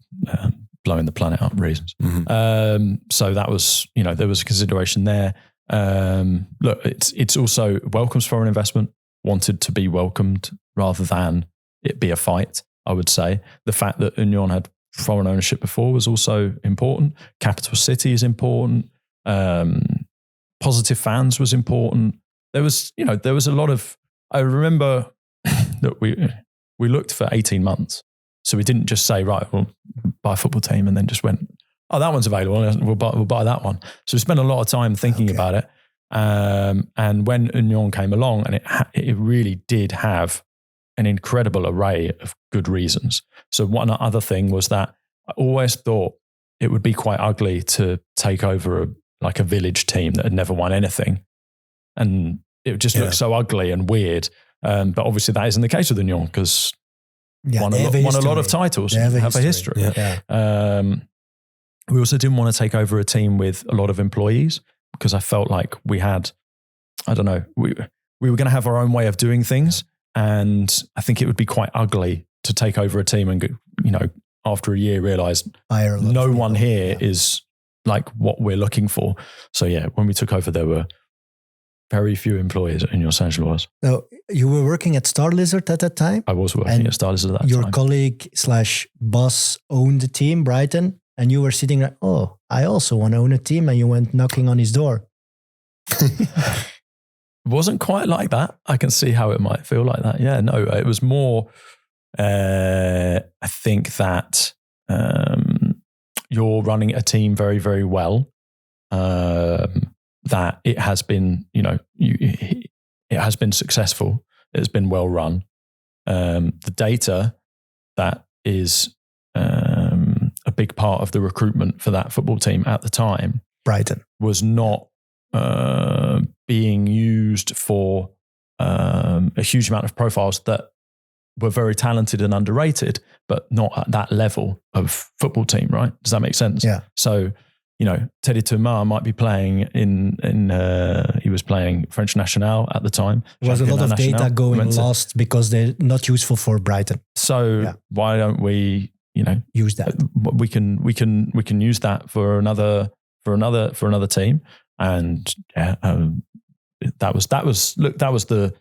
blowing the planet up reasons. Mm-hmm. So that was, there was a consideration there. Look, it's also welcomes foreign investment, wanted to be welcomed rather than it be a fight, I would say. The fact that Union had foreign ownership before was also important. Capital city is important. Positive fans was important. There was a lot of, I remember that we looked for 18 months. So we didn't just say, right, we'll buy a football team and then just went, oh, that one's available. We'll buy that one. So we spent a lot of time thinking about it. And when Union came along, and it really did have an incredible array of good reasons. So one other thing was that I always thought it would be quite ugly to take over a village team that had never won anything. And it would just look so ugly and weird. But obviously that isn't the case with Union because won a lot of titles, have a history. Yeah. We also didn't want to take over a team with a lot of employees because I felt like we had, I don't know, we were going to have our own way of doing things. And I think it would be quite ugly to take over a team and, after a year realize no one here is like what we're looking for. So when we took over, there were very few employees in your Saint Gilloise. So you were working at Star Lizard at that time? I was working at Star Lizard at that time. Your colleague / boss owned the team, Brighton, and you were sitting like, oh, I also want to own a team, and you went knocking on his door. It wasn't quite like that. I can see how it might feel like that. Yeah, no, it was more, I think that you're running a team very, very well. That it has been, it has been successful. It's been well run. The data that is a big part of the recruitment for that football team at the time, Brighton, was not being used for a huge amount of profiles that were very talented and underrated, but not at that level of football team, right? Does that make sense? Yeah. So, Teddy Thomas might be playing he was playing French National at the time. There was a lot of National. data going lost because they're not useful for Brighton. So why don't we, use that? We can use that for another team. And that was the,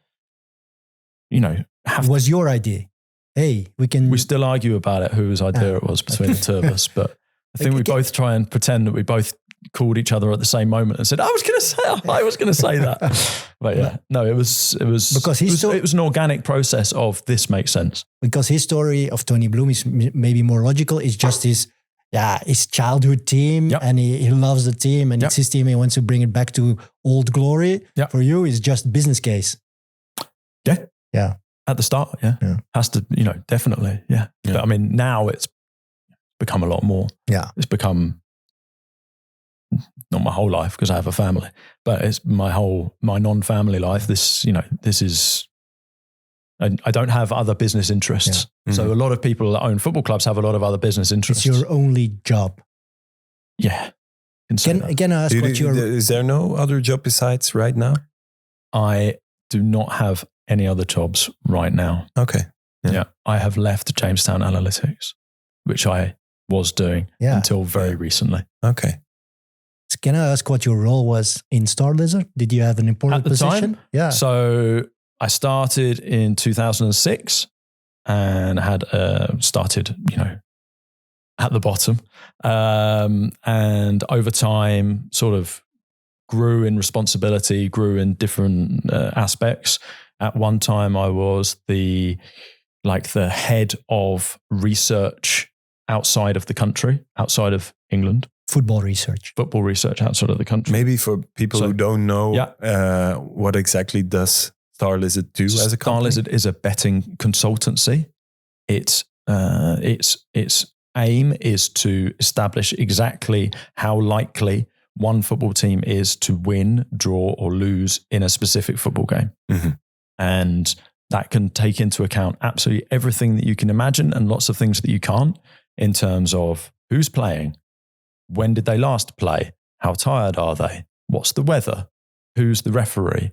It was your idea. Hey, we still argue about it, whose idea it was between the two of us. But I think we both try and pretend that we both called each other at the same moment and said, I was going to say that. But no, it was because it was an organic process of this makes sense. Because his story of Tony Bloom is maybe more logical. It's just his childhood team, and he loves the team, and it's his team. He wants to bring it back to old glory. For you, it's just business case. Yeah. At the start, has to, definitely, But I mean, now it's become a lot more. Yeah, it's become not my whole life because I have a family, but it's my non-family life. This is. I don't have other business interests. Yeah. So a lot of people that own football clubs have a lot of other business interests. It's your only job. Yeah. Can I ask is there no other job besides right now? I do not have any other jobs right now. Okay. Yeah. I have left Jamestown Analytics, which I was doing until very recently. Okay. So can I ask what your role was in Star Lizard? Did you have an important position? Time? Yeah. So I started in 2006 and had started, at the bottom. And over time sort of grew in responsibility, grew in different aspects. At one time I was the head of research outside of the country, outside of England. Football research outside of the country. Maybe for people who don't know, what exactly does Star Lizard do as a company? Star Lizard is a betting consultancy. Its aim is to establish exactly how likely one football team is to win, draw, or lose in a specific football game. Mm-hmm. And that can take into account absolutely everything that you can imagine and lots of things that you can't, in terms of who's playing, when did they last play, how tired are they, what's the weather, who's the referee,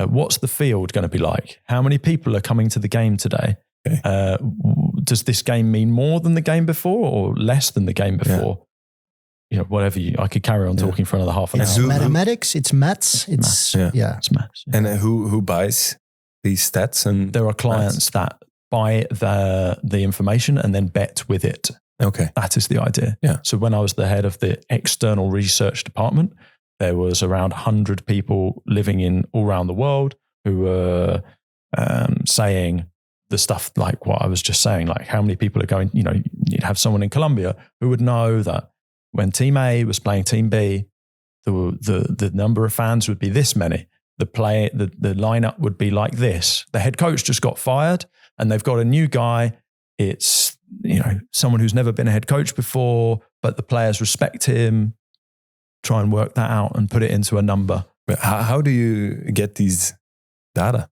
what's the field going to be like, how many people are coming to the game today, does this game mean more than the game before or less than the game before? Whatever I could carry on talking for another half an hour. It's mathematics, it's maths, it's maths. And who buys these stats? And there are clients that buy the information and then bet with it. Okay. That is the idea. Yeah. So when I was the head of the external research department, there was around 100 people living in all around the world who were saying the stuff like what I was just saying, like how many people are going, you'd have someone in Colombia who would know that when team A was playing team B, the number of fans would be this many. The lineup would be like this. The head coach just got fired and they've got a new guy. It's, someone who's never been a head coach before, but the players respect him. Try and work that out and put it into a number. But how do you get these data?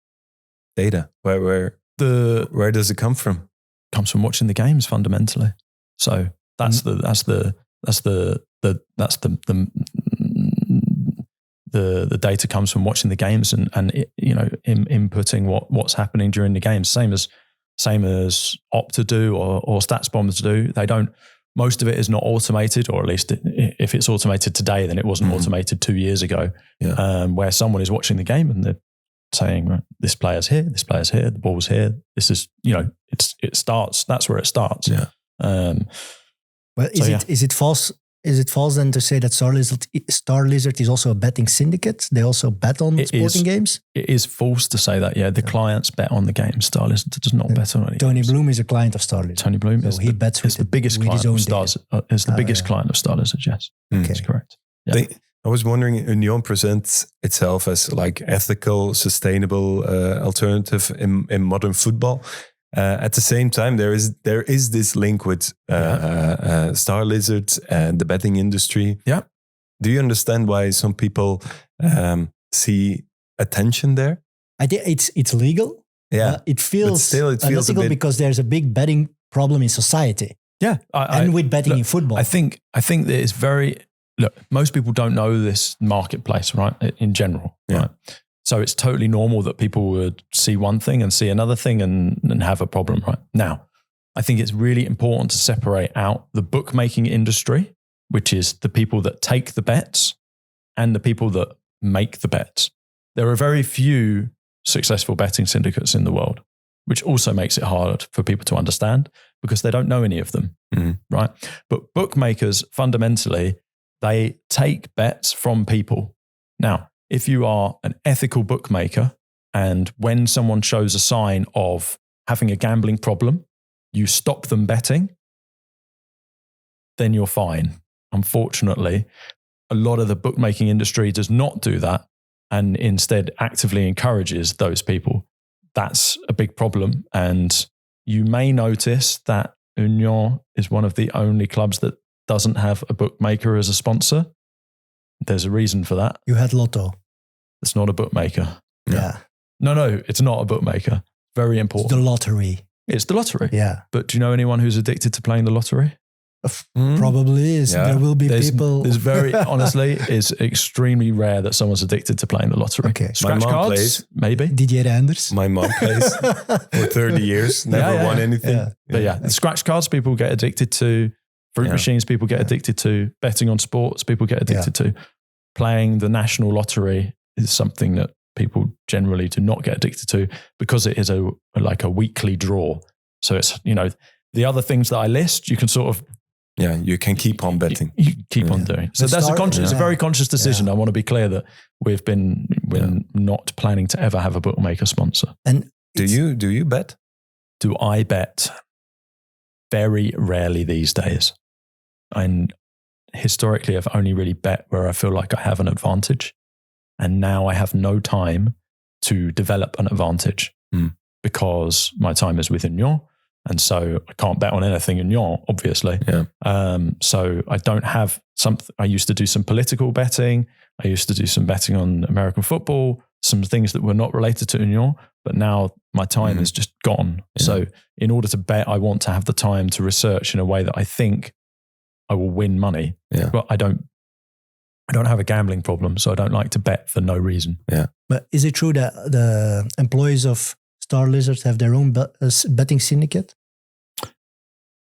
Where does it come from? It comes from watching the games fundamentally. So that's the data comes from watching the games and inputting what's happening during the games. Same as Opta do or StatsBomb do. They don't. Most of it is not automated, or at least if it's automated today, then it wasn't automated 2 years ago. Yeah. Where someone is watching the game and they're saying, right, this player's here, the ball's here. This is, it starts. That's where it starts. Yeah. Well, is it false? Is it false then to say that Star Lizard is also a betting syndicate? They also bet on sporting games? It is false to say that, yeah. The clients bet on the game. Star Lizard does not bet on any Tony games. Bloom is a client of Star Lizard. Tony Bloom is he bets with the biggest client of Stars. Is the biggest client of Star Lizard, yes. Okay. That's correct. Yeah. I was wondering, Union presents itself as like ethical, sustainable alternative in modern football. At the same time, there is this link with Star Lizard and the betting industry. Yeah. Do you understand why some people see a tension there? I think it's legal. Yeah. It feels unethical because there's a big betting problem in society. Yeah. With betting in football. I think that it's very, look, most people don't know this marketplace, right? In general, right? So it's totally normal that people would see one thing and see another thing and have a problem, right? Now, I think it's really important to separate out the bookmaking industry, which is the people that take the bets, and the people that make the bets. There are very few successful betting syndicates in the world, which also makes it hard for people to understand because they don't know any of them, right? But bookmakers, fundamentally, they take bets from people. Now, if you are an ethical bookmaker and when someone shows a sign of having a gambling problem, you stop them betting, then you're fine. Unfortunately, a lot of the bookmaking industry does not do that and instead actively encourages those people. That's a big problem. And you may notice that Union is one of the only clubs that doesn't have a bookmaker as a sponsor. There's a reason for that. You had Lotto. It's not a bookmaker. Yeah. No, it's not a bookmaker. Very important. It's the lottery. It's the lottery. Yeah. But do you know anyone who's addicted to playing the lottery? Probably is. Yeah. There will be people. There's honestly, it's extremely rare that someone's addicted to playing the lottery. Okay. Scratch cards, plays. Maybe. Didier Reinders. My mom plays for 30 years, never won anything. Yeah. But the scratch cards people get addicted to, fruit machines people get addicted to, betting on sports people get addicted to. Playing the national lottery is something that people generally do not get addicted to because it is a weekly draw. So it's, the other things that I list, you can sort of, you can keep on betting. You keep on doing. So that's it's a very conscious decision. I want to be clear that we're not planning to ever have a bookmaker sponsor. And do you bet? Do I bet? Very rarely these days. And historically, I've only really bet where I feel like I have an advantage. And now I have no time to develop an advantage because my time is with Union. And so I can't bet on anything Union, obviously. Yeah. So I don't have I used to do some political betting. I used to do some betting on American football, some things that were not related to Union, but now my time is just gone. Yeah. So in order to bet, I want to have the time to research in a way that I think I will win money. Yeah. But I don't have a gambling problem, so I don't like to bet for no reason. Yeah. But is it true that the employees of Star Lizards have their own betting syndicate?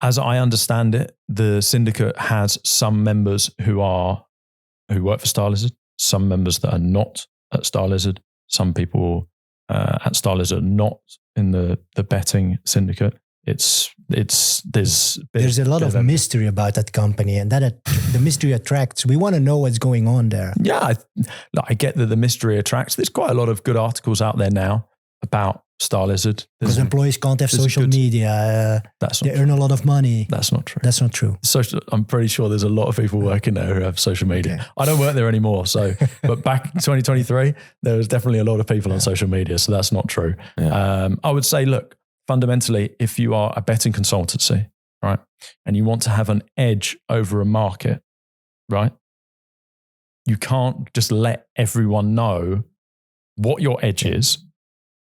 As I understand it, the syndicate has some members who work for Star Lizard, some members that are not at Star Lizard, some people at Star Lizard not in the betting syndicate. There's a lot of mystery about that company, and that the mystery attracts. We want to know what's going on there. Yeah, I get that the mystery attracts. There's quite a lot of good articles out there now about Star Lizard. Because employees can't have social media. They earn a lot of money. That's not true. That's not true. I'm pretty sure there's a lot of people working there who have social media. Okay. I don't work there anymore. But back in 2023, there was definitely a lot of people on social media. So that's not true. Yeah. I would say, look, fundamentally, if you are a betting consultancy, right, and you want to have an edge over a market, right, you can't just let everyone know what your edge is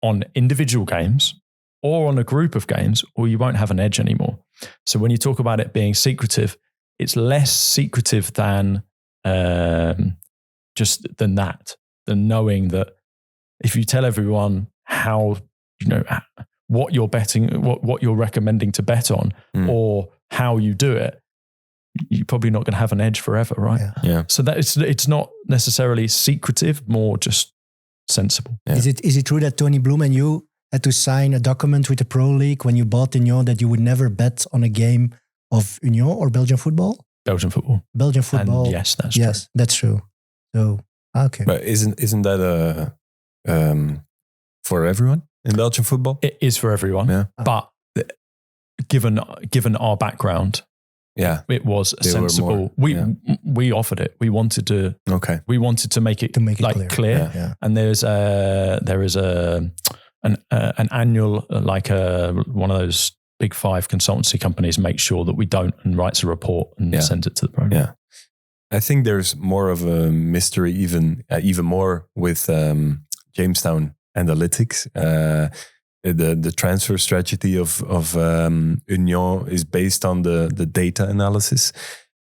on individual games or on a group of games, or you won't have an edge anymore. So when you talk about it being secretive, it's less secretive than than knowing that if you tell everyone how, what you're betting, what you're recommending to bet on, or how you do it, you're probably not going to have an edge forever, right? Yeah. So that it's not necessarily secretive, more just sensible. Yeah. Is it true that Tony Bloom and you had to sign a document with the Pro League when you bought Union that you would never bet on a game of Union or Belgian football? Belgian football. And yes, that's true. Yes, that's true. So, okay. But isn't that for everyone in Belgian football? It is for everyone. Yeah. But given our background, it was sensible. We offered it. We wanted to. Okay. We wanted to make it clear. Yeah. And there is an annual one of those big 5 consultancy companies make sure that we don't and writes a report and sends it to the program. Yeah. I think there's more of a mystery, even more with Jamestown Analytics. The transfer strategy of Union is based on the data analysis.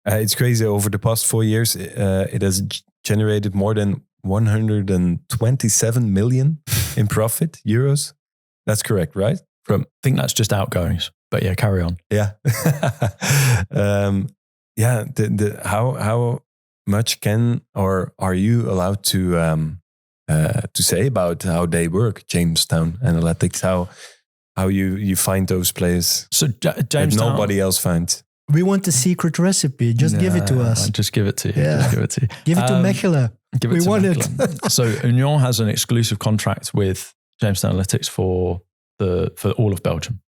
It's crazy. Over the past 4 years, it has generated more than 127 million in profit, euros. That's correct, right? I think that's just outgoings. But yeah, carry on. Yeah. How much can or are you allowed to say about how they work, Jamestown Analytics, how you find those players so that Jamestown, nobody else finds? We want the secret recipe. Just give it to us. Just give it to you. Yeah. Just give it to you. Give it to Mechelen. Give it We to want Mechelen. it. So Union has an exclusive contract with Jamestown Analytics for all of Belgium.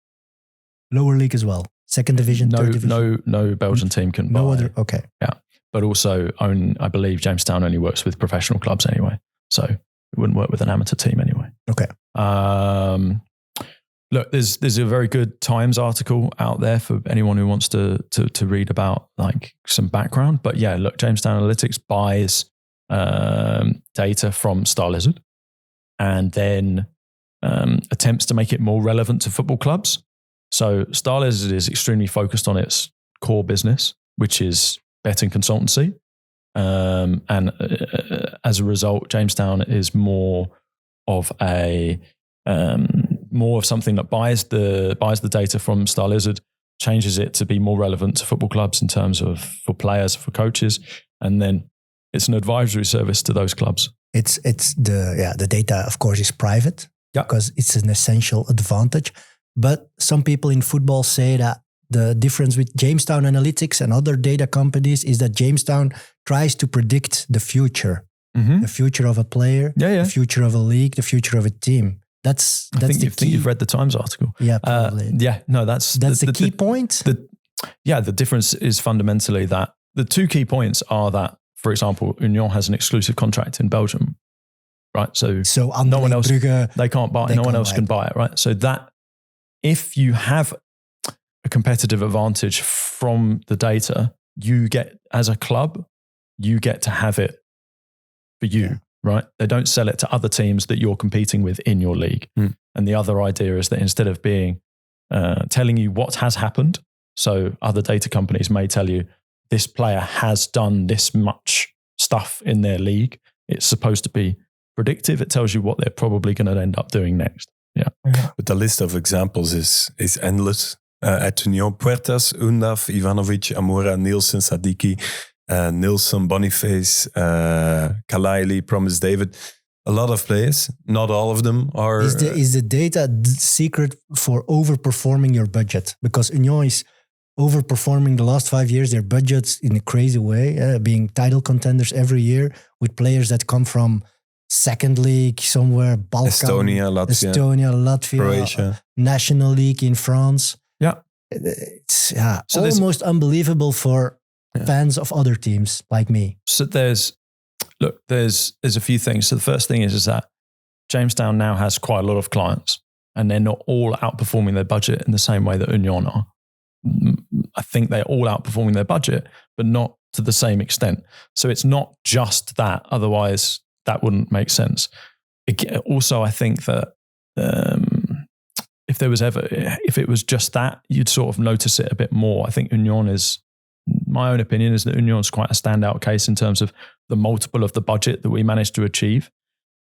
Lower league as well. Second division, third division. No Belgian team can buy. No other. Okay. Yeah. But also, I believe Jamestown only works with professional clubs anyway. So it wouldn't work with an amateur team anyway. Okay. Look, there's a very good Times article out there for anyone who wants to read about like some background. But yeah, look, Jamestown Analytics buys data from Star Lizard and then attempts to make it more relevant to football clubs. So Star Lizard is extremely focused on its core business, which is betting consultancy. And as a result, Jamestown is more of something that buys the data from Star Lizard, changes it to be more relevant to football clubs in terms of for players, for coaches, and then it's an advisory service to those clubs. It's the data, of course, is private because it's an essential advantage. But some people in football say that the difference with Jamestown Analytics and other data companies is that Jamestown tries to predict the future, the future of a player, the future of a league, the future of a team. I think you've read the Times article. Yeah, probably. That's the key point. The difference is fundamentally that the two key points are that, for example, Union has an exclusive contract in Belgium, right? So no one else, they can't buy. No one else can buy it, right? So that if you have a competitive advantage from the data, you get as a club, you get to have it for you. Yeah. Right? They don't sell it to other teams that you're competing with in your league. And the other idea is that instead of being telling you what has happened, so other data companies may tell you this player has done this much stuff in their league. It's supposed to be predictive. It tells you what they're probably going to end up doing next. Yeah. But the list of examples is endless. At Union, Puertas, Undaf, Ivanovic, Amora, Nielsen, Sadiki, Nilsson, Boniface, Kalaili, Promise David, a lot of players. Not all of them are. Is the data secret for overperforming your budget? Because Union is overperforming the last 5 years their budgets in a crazy way, being title contenders every year with players that come from second league somewhere, Balkan, Estonia, Latvia, Croatia, National League in France. Yeah, it's almost unbelievable for fans of other teams like me. So there's a few things. So the first thing is that Jamestown now has quite a lot of clients and they're not all outperforming their budget in the same way that Union are. I think they're all outperforming their budget, but not to the same extent. So it's not just that. Otherwise, that wouldn't make sense. Also, I think that if it was just that, you'd sort of notice it a bit more. I think my own opinion is that Union is quite a standout case in terms of the multiple of the budget that we managed to achieve.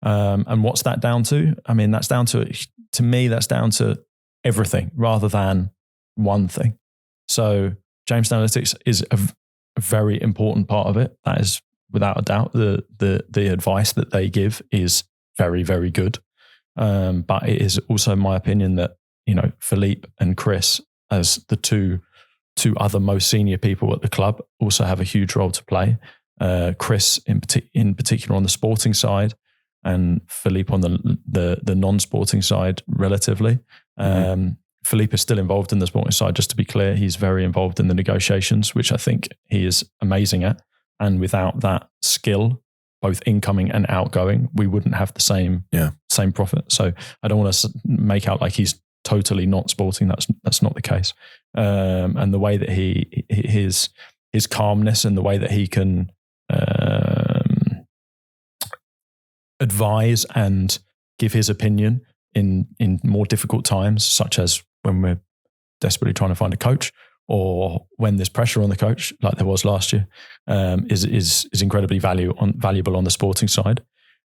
And what's that down to? I mean, that's down to everything rather than one thing. So Jamestown Analytics is a very important part of it. That is without a doubt. The advice that they give is very, very good. But it is also my opinion that, Philippe and Chris as the two other most senior people at the club also have a huge role to play. Chris in particular on the sporting side, and Philippe on the non-sporting side relatively. Philippe is still involved in the sporting side, just to be clear. He's very involved in the negotiations, which I think he is amazing at. And without that skill, both incoming and outgoing, we wouldn't have the same profit. So I don't want to make out like he's totally not sporting. That's not the case. And the way that his calmness and the way that he can advise and give his opinion in more difficult times, such as when we're desperately trying to find a coach, or when there's pressure on the coach, like there was last year, is incredibly valuable on the sporting side.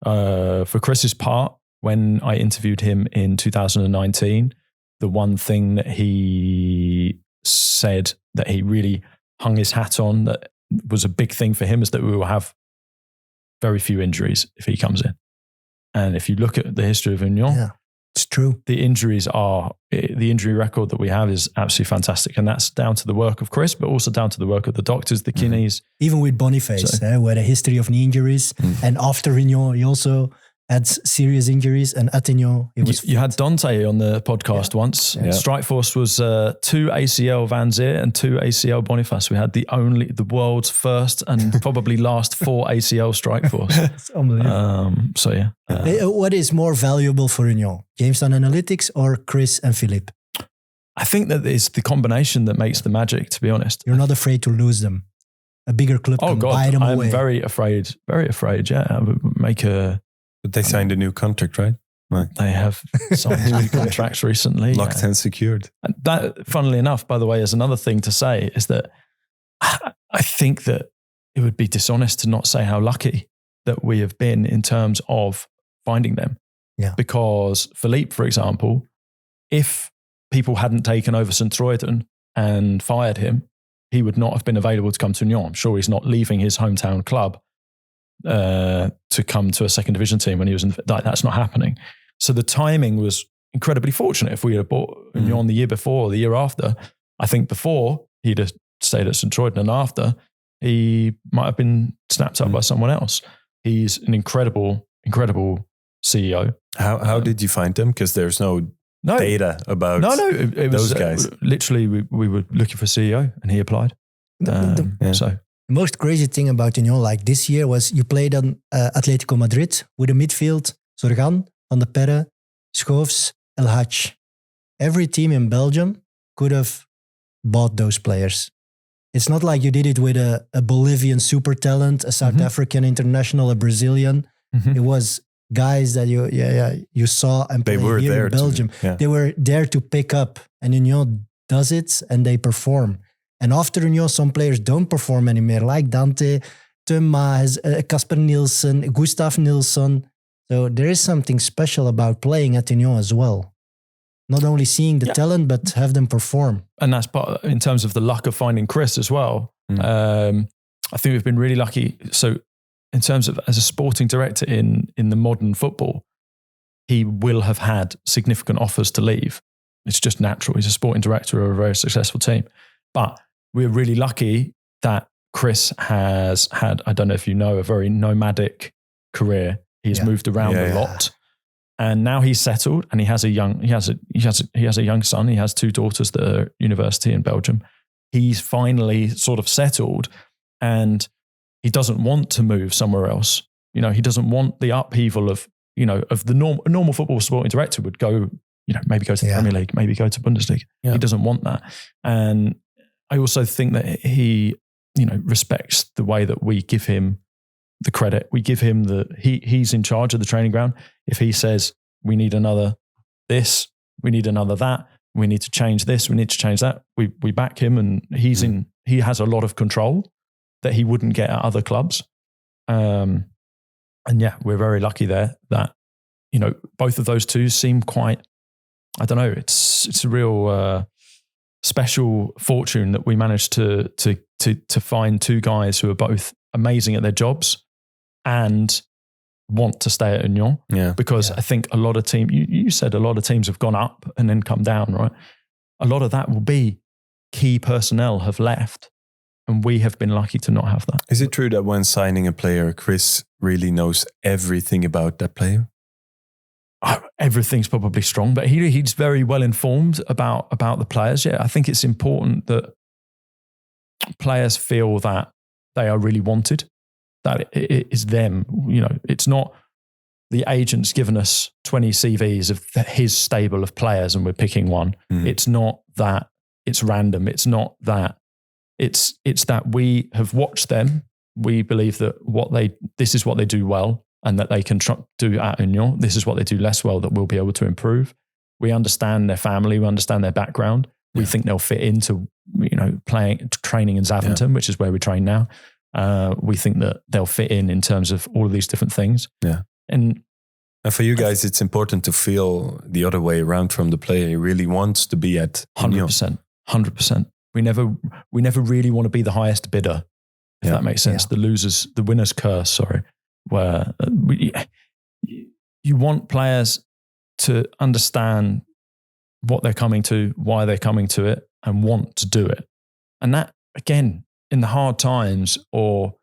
For Chris's part, when I interviewed him in 2019, the one thing that he said that he really hung his hat on, that was a big thing for him, is that we will have very few injuries if he comes in. And if you look at the history of Union, it's true. The injury record that we have is absolutely fantastic. And that's down to the work of Chris, but also down to the work of the doctors, the kidneys. Even with Boniface, who had a history of knee injuries. And after Union, he also had serious injuries. And at Union, you had Dante on the podcast once. Yeah. Strikeforce was 2 ACL Van Zier and 2 ACL Boniface. We had the world's first and probably last 4 ACL Strikeforce. It's unbelievable. What is more valuable for Union? Jamestown Analytics or Chris and Philippe? I think that it's the combination that makes the magic, to be honest. You're not afraid to lose them. A bigger club can buy them away. I'm very afraid, yeah. I would make a... But they signed a new contract, right? They have signed new contracts recently. Locked and secured. And that, funnily enough, by the way, is another thing to say, is that I think that it would be dishonest to not say how lucky that we have been in terms of finding them. Yeah. Because Philippe, for example, if people hadn't taken over St. Truiden and fired him, he would not have been available to come to Union. I'm sure he's not leaving his hometown club to come to a second division team when he was in, that's not happening. So the timing was incredibly fortunate. If we had bought Union the year before or the year after, I think before he'd have stayed at St. Truiden, and after he might have been snapped up by someone else. He's an incredible CEO. How did you find them? Because there's no data about it those was, guys. Literally, we were looking for CEO and he applied. The most crazy thing about Union, like this year, was you played on Atletico Madrid with a midfield, Zorgan, Van der Perre, Schoofs, El Hadj. Every team in Belgium could have bought those players. It's not like you did it with a Bolivian super talent, a South African international, a Brazilian. It was guys that you saw and played here in Belgium. They were there to pick up, and Union does it and they perform. And after Union, some players don't perform anymore, like Dante, Thomas, Casper Nielsen, Gustav Nilsson. So there is something special about playing at Union as well. Not only seeing the talent, but have them perform. And that's part in terms of the luck of finding Chris as well. I think we've been really lucky. So in terms of as a sporting director in the modern football, he will have had significant offers to leave. It's just natural. He's a sporting director of a very successful team. But we're really lucky that Chris has had, I don't know if you know, a very nomadic career. He's moved around a lot. And now he's settled, and he has a young son. He has 2 daughters that are at university in Belgium. He's finally sort of settled, and he doesn't want to move somewhere else. You know, he doesn't want the upheaval of the normal football sporting director would go, maybe go to the Premier League, maybe go to Bundesliga. Yeah. He doesn't want that. And I also think that he, respects the way that we give him the credit. We give him he's in charge of the training ground. If he says, we need another this, we need another that, we need to change this, we need to change that, we back him, and he has a lot of control that he wouldn't get at other clubs. And we're very lucky there that, both of those two seem quite, I don't know, it's a real special fortune that we managed to find 2 guys who are both amazing at their jobs and want to stay at Union. Yeah. Because I think a lot of teams, you said a lot of teams have gone up and then come down, right? A lot of that will be key personnel have left, and we have been lucky to not have that. Is it true that when signing a player, Chris really knows everything about that player? Everything's probably strong, but he's very well informed about the players. Yeah, I think it's important that players feel that they are really wanted, that it is them. It's not the agent's given us 20 CVs of his stable of players and we're picking one. It's not that it's random. It's not that it's that we have watched them. We believe that this is what they do well, and that they can do at Union. This is what they do less well that we'll be able to improve. We understand their family. We understand their background. We think they'll fit into training in Zaventem, which is where we train now. We think that they'll fit in terms of all of these different things. Yeah. And for you guys, it's important to feel the other way around from the player. He really wants to be at 100%. 100%. We never really want to be the highest bidder, if that makes sense. Yeah. The winner's curse, sorry, where you want players to understand what they're coming to, why they're coming to it, and want to do it. And that, again, in the hard times or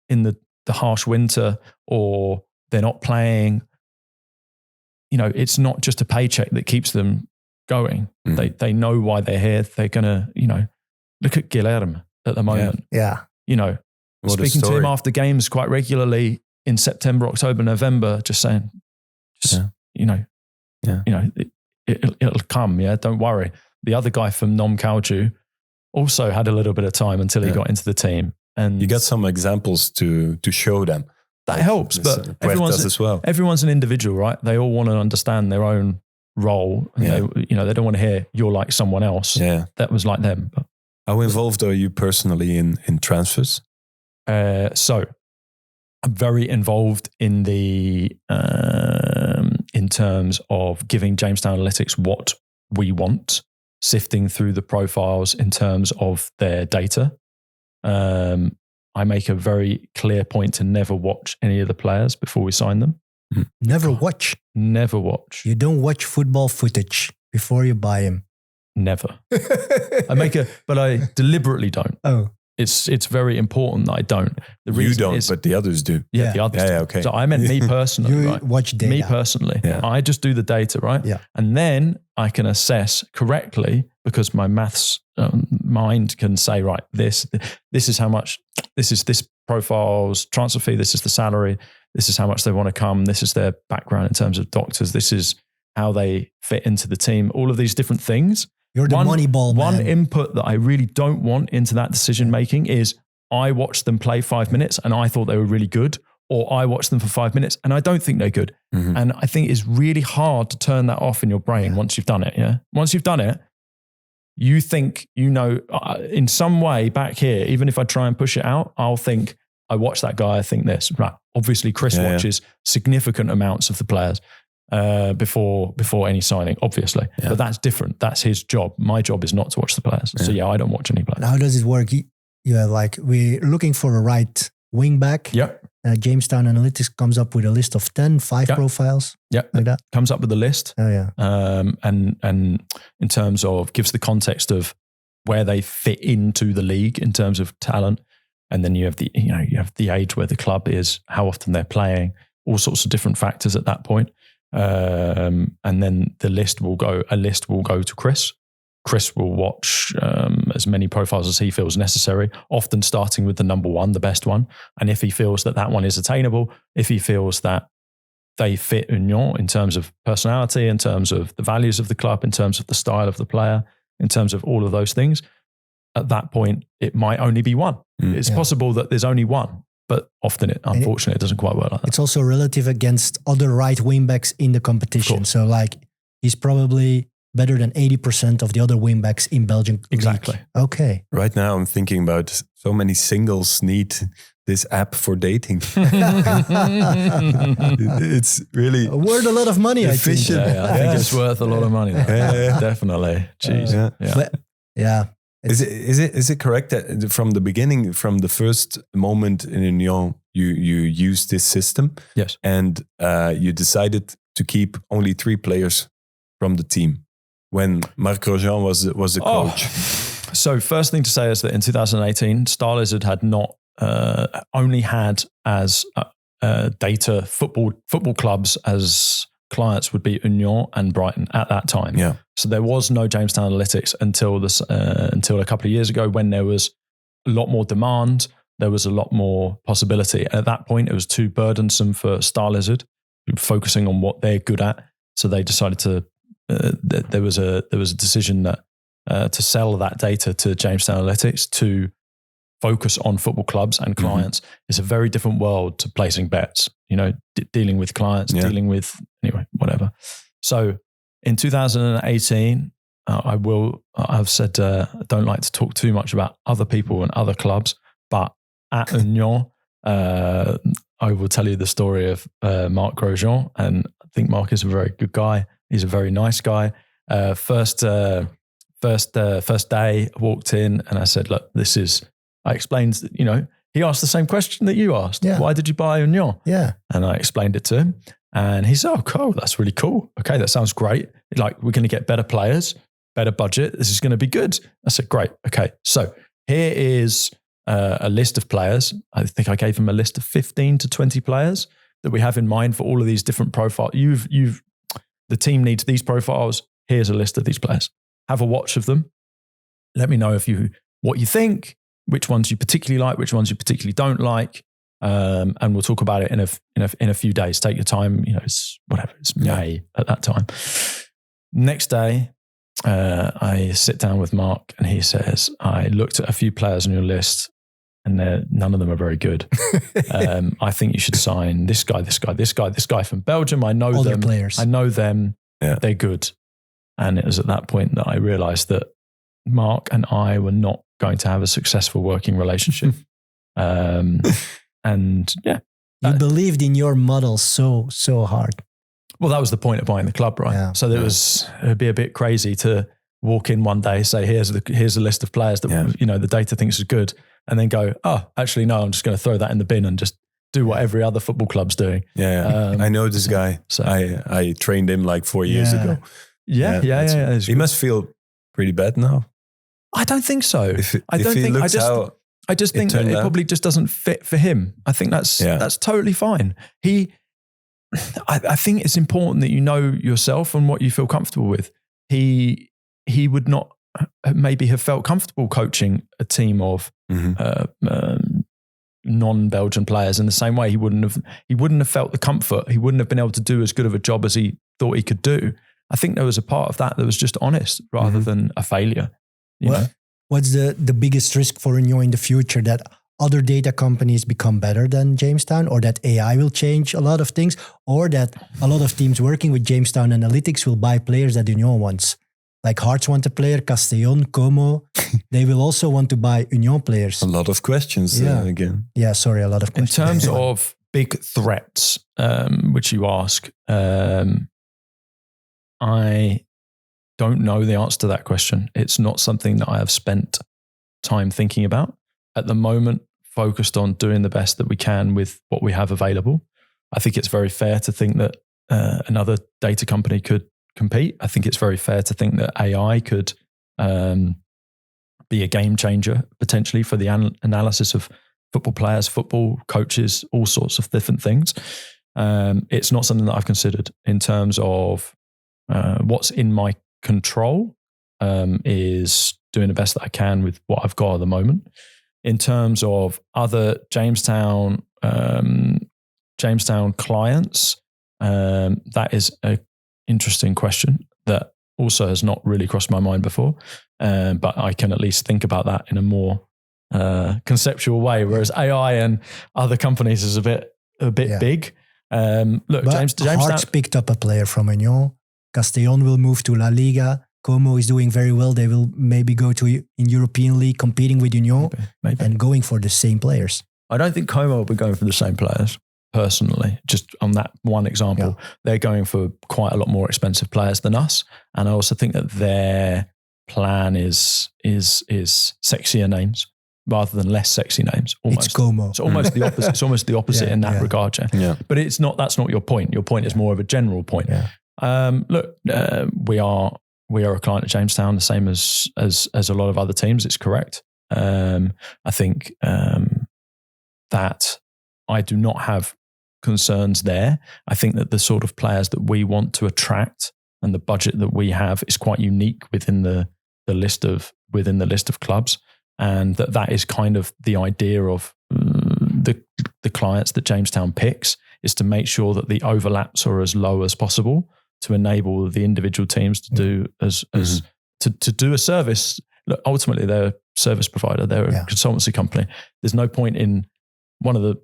in the harsh winter, or they're not playing, it's not just a paycheck that keeps them going. They know why they're here. They're going to, look at Guilherme at the moment. Yeah. Speaking to him after games quite regularly in September, October, November, just saying, it'll come. Yeah. Don't worry. The other guy from Nom Kauju also had a little bit of time until he got into the team. And you got some examples to show them. That helps, but everyone's an individual, right? They all want to understand their own role. And they don't want to hear you're like someone else that was like them. But, how involved are you personally in transfers? So I'm very involved in in terms of giving Jamestown Analytics what we want, sifting through the profiles in terms of their data. I make a very clear point to never watch any of the players before we sign them. Never watch? Never watch. You don't watch football footage before you buy him? Never. But I deliberately don't. Oh. It's very important that I don't. The reason you don't, is, but the others do. Yeah, the others do. Okay. So I meant me personally. You right? watch data. Me personally. Yeah. I just do the data, right? Yeah. And then I can assess correctly because my maths mind can say, right, this is how much, this is this profile's transfer fee, this is the salary, this is how much they want to come, this is their background in terms of doctors, this is how they fit into the team, all of these different things. You're the money ball man. One input that I really don't want into that decision making is I watched them play 5 minutes and I thought they were really good, or I watched them for 5 minutes and I don't think they're good. Mm-hmm. And I think it's really hard to turn that off in your brain once you've done it. Yeah. Once you've done it, you think, in some way back here, even if I try and push it out, I'll think, I watch that guy, I think this. Right. Obviously, Chris watches significant amounts of the players before any signing, obviously. Yeah. But that's different. That's his job. My job is not to watch the players. Yeah. So I don't watch any players. And how does it work? We're looking for a right wing back. Yep. Jamestown Analytics comes up with a list of 5 profiles. Yeah. Like that. Comes up with a list. Oh yeah. And in terms of, gives the context of where they fit into the league in terms of talent. And then you have the age where the club is, how often they're playing, all sorts of different factors at that point. And then a list will go to Chris. Chris will watch as many profiles as he feels necessary, often starting with the number one, the best one. And if he feels that one is attainable, if he feels that they fit Union in terms of personality, in terms of the values of the club, in terms of the style of the player, in terms of all of those things, at that point, it might only be one. It's possible that there's only one. But often, unfortunately, it doesn't quite work like that. It's also relative against other right wingbacks in the competition. So, he's probably better than 80% of the other wingbacks in Belgium. Exactly. League. Okay. Right now, I'm thinking about so many singles need this app for dating. It's really worth a lot of money. efficient. I think it's worth a lot of money. Definitely. Jeez. Is it correct that from the beginning, from the first moment in Union, you used this system? Yes. And you decided to keep only 3 players from the team when Marc Grosjean was the coach. So first thing to say is that in 2018, Star Lizard had not only had as data football clubs as clients would be Union and Brighton at that time. Yeah. So there was no Jamestown Analytics until a couple of years ago, when there was a lot more demand, there was a lot more possibility. And at that point, it was too burdensome for Star Lizard, focusing on what they're good at. So they decided to. There was a decision that to sell that data to Jamestown Analytics to focus on football clubs and clients. It's a very different world to placing bets, dealing with clients, dealing with, whatever. So in 2018, I've said, I don't like to talk too much about other people and other clubs, but at Union, I will tell you the story of Marc Grosjean, and I think Marc is a very good guy. He's a very nice guy. First day, I walked in and I said, look, I explained, he asked the same question that you asked. Yeah. Why did you buy Union? Yeah. And I explained it to him and he said, oh, cool. That's really cool. Okay. That sounds great. Like, we're going to get better players, better budget. This is going to be good. I said, great. Okay. So here is a list of players. I think I gave him a list of 15 to 20 players that we have in mind for all of these different profiles. The team needs these profiles. Here's a list of these players. Have a watch of them. Let me know what you think, which ones you particularly like, which ones you particularly don't like, and we'll talk about it in a few days. Take your time. It's May at that time. Next day, I sit down with Marc, and he says, "I looked at a few players on your list, and none of them are very good. I think you should sign this guy, this guy, this guy, this guy from Belgium. I know Older them. players. I know them. Yeah. They're good." And it was at that point that I realized that Marc and I were not going to have a successful working relationship. And yeah. You believed in your model so hard. Well, that was the point of buying the club, right? Yeah. So it'd be a bit crazy to walk in one day, say, here's a list of players that, the data thinks is good, and then go, oh, actually, no, I'm just going to throw that in the bin and just do what every other football club's doing. Yeah. I know this guy. So I trained him like 4 years ago. Yeah. He must feel pretty bad now. I don't think so. I just think that it probably just doesn't fit for him. I think that's totally fine. I think it's important that you know yourself and what you feel comfortable with. He would not maybe have felt comfortable coaching a team of non-Belgian players in the same way. He wouldn't have felt the comfort. He wouldn't have been able to do as good of a job as he thought he could do. I think there was a part of that was just honest rather than a failure. What's the biggest risk for Union in the future? That other data companies become better than Jamestown, or that AI will change a lot of things, or that a lot of teams working with Jamestown Analytics will buy players that Union wants? Like Hearts want a player, Castellón, Como. They will also want to buy Union players. A lot of questions again. Yeah, sorry, a lot of questions. In terms of big threats, which you ask, I don't know the answer to that question. It's not something that I have spent time thinking about. At the moment, focused on doing the best that we can with what we have available. I think it's very fair to think that another data company could compete. I think it's very fair to think that AI could be a game changer potentially for the analysis of football players, football coaches, all sorts of different things. It's not something that I've considered in terms of what's in my control is doing the best that I can with what I've got at the moment. In terms of other Jamestown clients, that is an interesting question that also has not really crossed my mind before. But I can at least think about that in a more conceptual way, whereas AI and other companies is a bit big. Look, Jamestown Hearts picked up a player from Union. Castellón will move to La Liga. Como is doing very well. They will maybe go to in European League competing with Union and going for the same players. I don't think Como will be going for the same players, personally. Just on that one example, they're going for quite a lot more expensive players than us. And I also think that their plan is sexier names rather than less sexy names. Almost. It's Como. It's almost the opposite. It's almost the opposite in that regard. Yeah. But that's not your point. Your point is more of a general point. Yeah. Look, we are a client at Jamestown, the same as a lot of other teams. It's correct. I think that I do not have concerns there. I think that the sort of players that we want to attract and the budget that we have is quite unique within the list of clubs, and that is kind of the idea of the clients that Jamestown picks, is to make sure that the overlaps are as low as possible, to enable the individual teams to do to do a service. Look, ultimately, they're a service provider. They're a consultancy company. There's no point in, one of the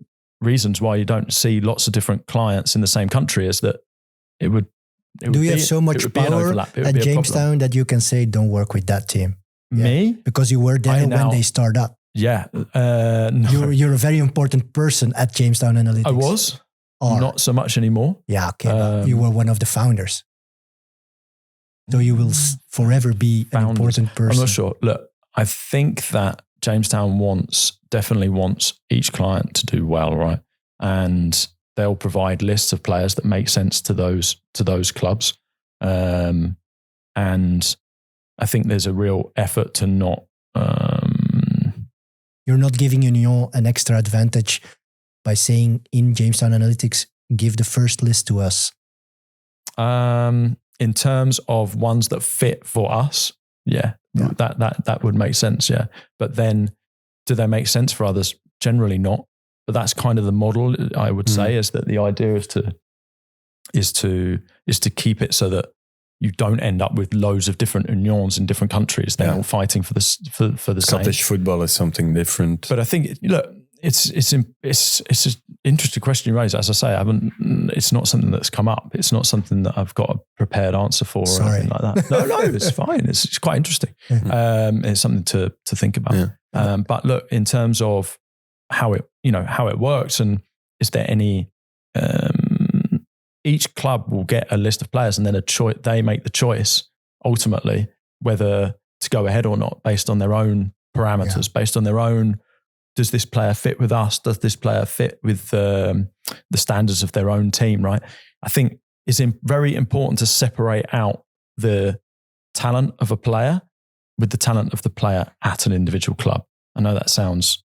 reasons why you don't see lots of different clients in the same country is that it would Do you have so much power at Jamestown that you can say, don't work with that team? Me? Because you were there when they start up. Yeah. No. You're a very important person at Jamestown Analytics. I was. Not so much anymore. Yeah, okay. You were one of the founders. So you will forever be an important person. I'm not sure. Look, I think that Jamestown definitely wants each client to do well, right? And they'll provide lists of players that make sense to those clubs. And I think there's a real effort to not... You're not giving Union an extra advantage by saying in Jamestown Analytics, give the first list to us. In terms of ones that fit for us, that would make sense, yeah. But then, do they make sense for others? Generally not. But that's kind of the model, I would say, is that the idea is to keep it so that you don't end up with loads of different unions in different countries. They're all fighting for the Scottish same. football is something different. But I think, look, it's an interesting question you raise. As I say, it's not something that's come up. It's not something that I've got a prepared answer for or anything like that. No, it's fine. It's quite interesting. It's something to think about. Yeah. But look, in terms of how it works, and is there any, each club will get a list of players, and then they make the choice ultimately whether to go ahead or not based on their own parameters, based on their own. Does this player fit with us? Does this player fit with the standards of their own team, right? I think it's very important to separate out the talent of a player with the talent of the player at an individual club. I know that sounds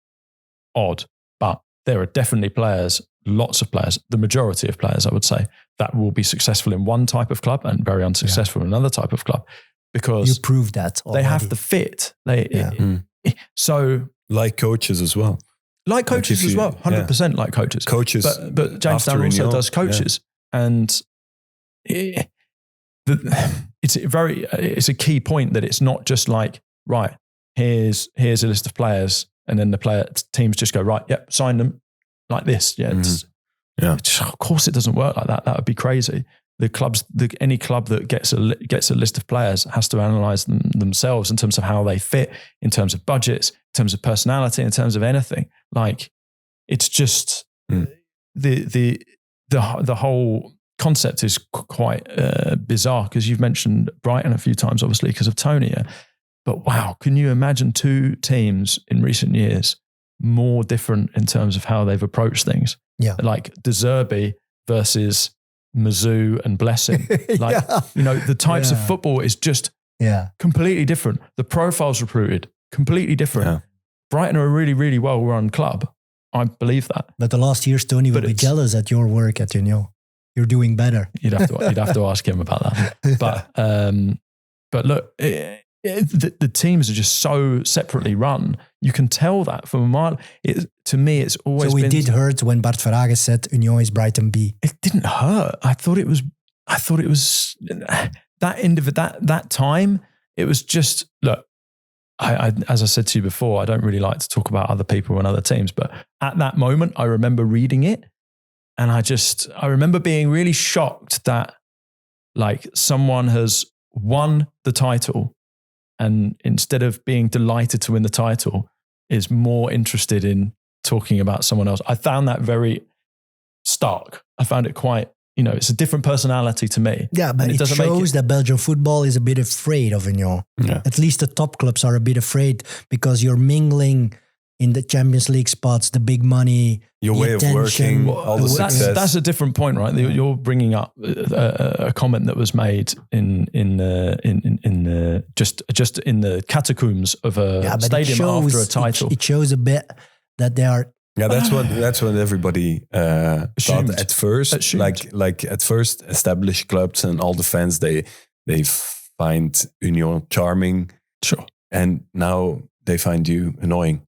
odd, but there are definitely players, lots of players, the majority of players, I would say, that will be successful in one type of club and very unsuccessful in another type of club because you proved that already. They have the fit. So... Like coaches as well. Like coaches as well, 100% like coaches. Coaches. But Jamestown also does coaches. Yeah. And it's a key point that it's not just like, right, here's a list of players and then the teams just go, right, yep, sign them like this. Yeah, of course it doesn't work like that. That would be crazy. Any club that gets a list of players has to analyze them themselves in terms of how they fit, in terms of budgets, in terms of personality, in terms of anything. Like, it's just the whole concept is quite bizarre because you've mentioned Brighton a few times, obviously because of Tony. Yeah? But wow, can you imagine two teams in recent years more different in terms of how they've approached things? Yeah, like De Zerbi versus Mizzou and Blessing. Like, the types of football is just completely different. The profiles recruited, completely different. Yeah. Brighton are a really, really well-run club. I believe that. But the last years, Tony will be jealous at your work at Union. You're doing better. You'd have to ask him about that. But look, the teams are just so separately run. You can tell that from a mile. To me, it's always been... So it did hurt when Bart Verhagen said Union is Brighton B. It didn't hurt. I thought it was that end of that time. It was just, look, I as I said to you before, I don't really like to talk about other people and other teams, but at that moment, I remember reading it, and I remember being really shocked that like someone has won the title, and instead of being delighted to win the title, is more interested in talking about someone else. I found that very stark. I found it quite, it's a different personality to me. Yeah, but it shows that Belgian football is a bit afraid of Union. Yeah. At least the top clubs are a bit afraid because you're mingling in the Champions League spots, the big money, your way of working, all the success. That's a different point, right? You're bringing up a comment that was made in just in the catacombs of a stadium after a title. It shows a bit that they are. Yeah, that's what everybody thought at first. Like at first, established clubs and all the fans they find Union charming, sure, and now they find you annoying.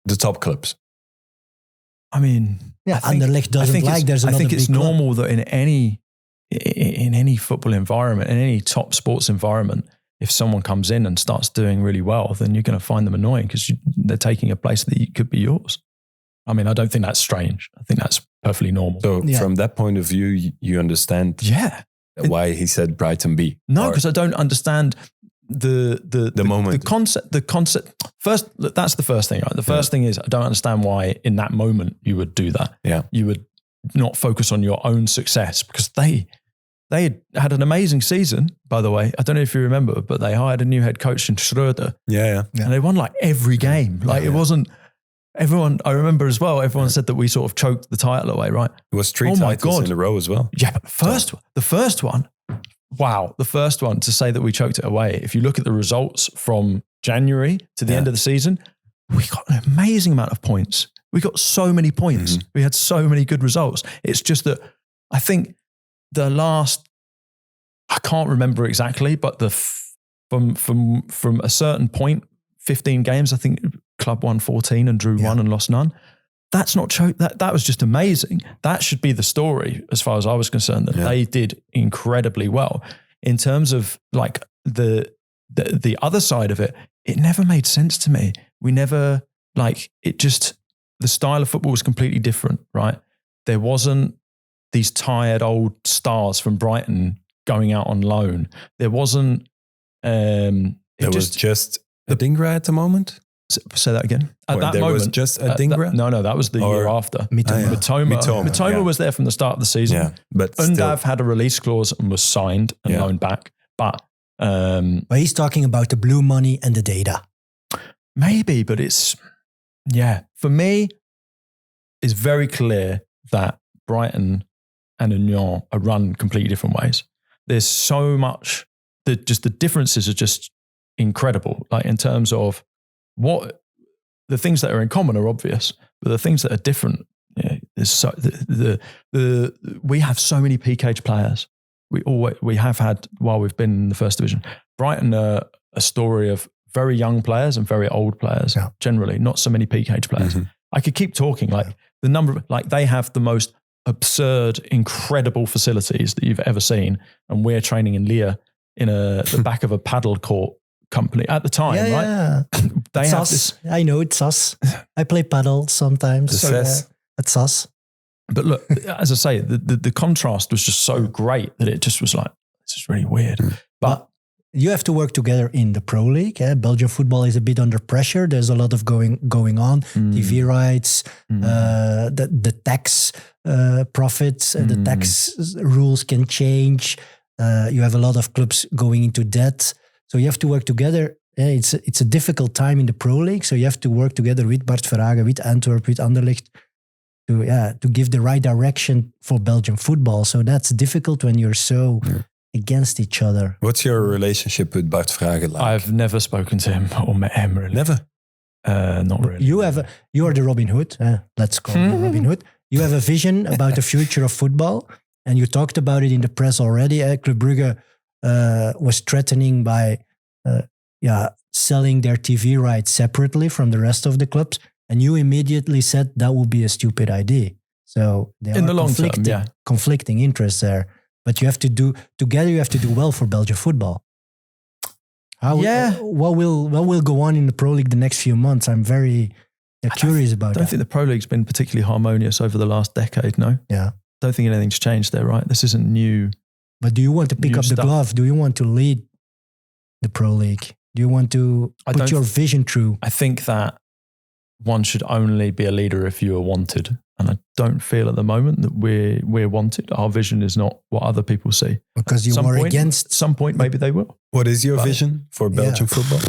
The top clubs. I mean, Anderlecht doesn't like. There's another. I think it's big normal club. that in any football environment, in any top sports environment, if someone comes in and starts doing really well, then you're going to find them annoying because they're taking a place that could be yours. I mean, I don't think that's strange. I think that's perfectly normal. So from that point of view, you understand why he said Brighton B. No, because I don't understand the moment. The concept. First, that's the first thing. Right? The first thing is I don't understand why in that moment you would do that. Yeah. You would not focus on your own success because they had an amazing season, by the way. I don't know if you remember, but they hired a new head coach in Schreuder. Yeah. And they won like every game. Like it wasn't everyone. I remember as well, everyone said that we sort of choked the title away, right? It was 3 titles in a row as well. Yeah, but the first one, wow. The first one, to say that we choked it away. If you look at the results from January to the end of the season, we got an amazing amount of points. We got so many points. Mm-hmm. We had so many good results. It's just that I think the last, I can't remember exactly, but from a certain point, 15 games, I think club won 14 and drew 1 and lost none. That's not choke. That was just amazing. That should be the story as far as I was concerned, that they did incredibly well. In terms of like the other side of it, it never made sense to me. We never, like, it just, the style of football was completely different, right? There wasn't these tired old stars from Brighton going out on loan. There wasn't, was just Adingra at the moment? Say that again. At that moment, was just Adingra? No, that was the year after. Mitoma was there from the start of the season. Yeah, but Undav had a release clause and was signed and loaned back. But he's talking about the blue money and the data. Maybe, but it's, for me, it's very clear that Brighton and Union are run completely different ways. There's so much, the differences are just incredible. Like in terms of what the things that are in common are obvious, but the things that are different, is so we have so many PKH players. We have had while we've been in the first division. Brighton are a story of very young players and very old players. Generally, not so many PKH players. Mm-hmm. I could keep talking. Like the number of, like they have the most absurd, incredible facilities that you've ever seen, and we're training in Lille in the back of a paddle court company at the time, right? Yeah. They it's have us. this. I know it's us. I play paddle sometimes. It's us. But look, as I say, the contrast was just so great that it just was like, this is really weird. But you have to work together in the Pro League. Belgian football is a bit under pressure. There's a lot of going on. TV rights, the tax profits, the tax rules can change. You have a lot of clubs going into debt. So you have to work together. It's a difficult time in the Pro League. So you have to work together with Bart Verhagen, with Antwerp, with Anderlecht to give the right direction for Belgian football. So that's difficult when you're so against each other. What's your relationship with Bart Verhagen like? I've never spoken to him or met him really. Never? Not really. You are the Robin Hood. Let's call him Robin Hood. You have a vision about the future of football, and you talked about it in the press already. Club Brugge was threatening by selling their TV rights separately from the rest of the clubs, and you immediately said that would be a stupid idea. So there in are the long term, conflicting interests there. But you have to do well for Belgian football. What will go on in the Pro League the next few months? I'm very curious about that. I don't think the Pro League's been particularly harmonious over the last decade, no? Yeah. Don't think anything's changed there, right? This isn't new. But do you want to pick up the glove? Do you want to lead the Pro League? Do you want to put your vision through? I think that one should only be a leader if you are wanted. And I don't feel at the moment that we're wanted. Our vision is not what other people see. Because you are against... At some point, maybe they will. What is your vision for Belgian football?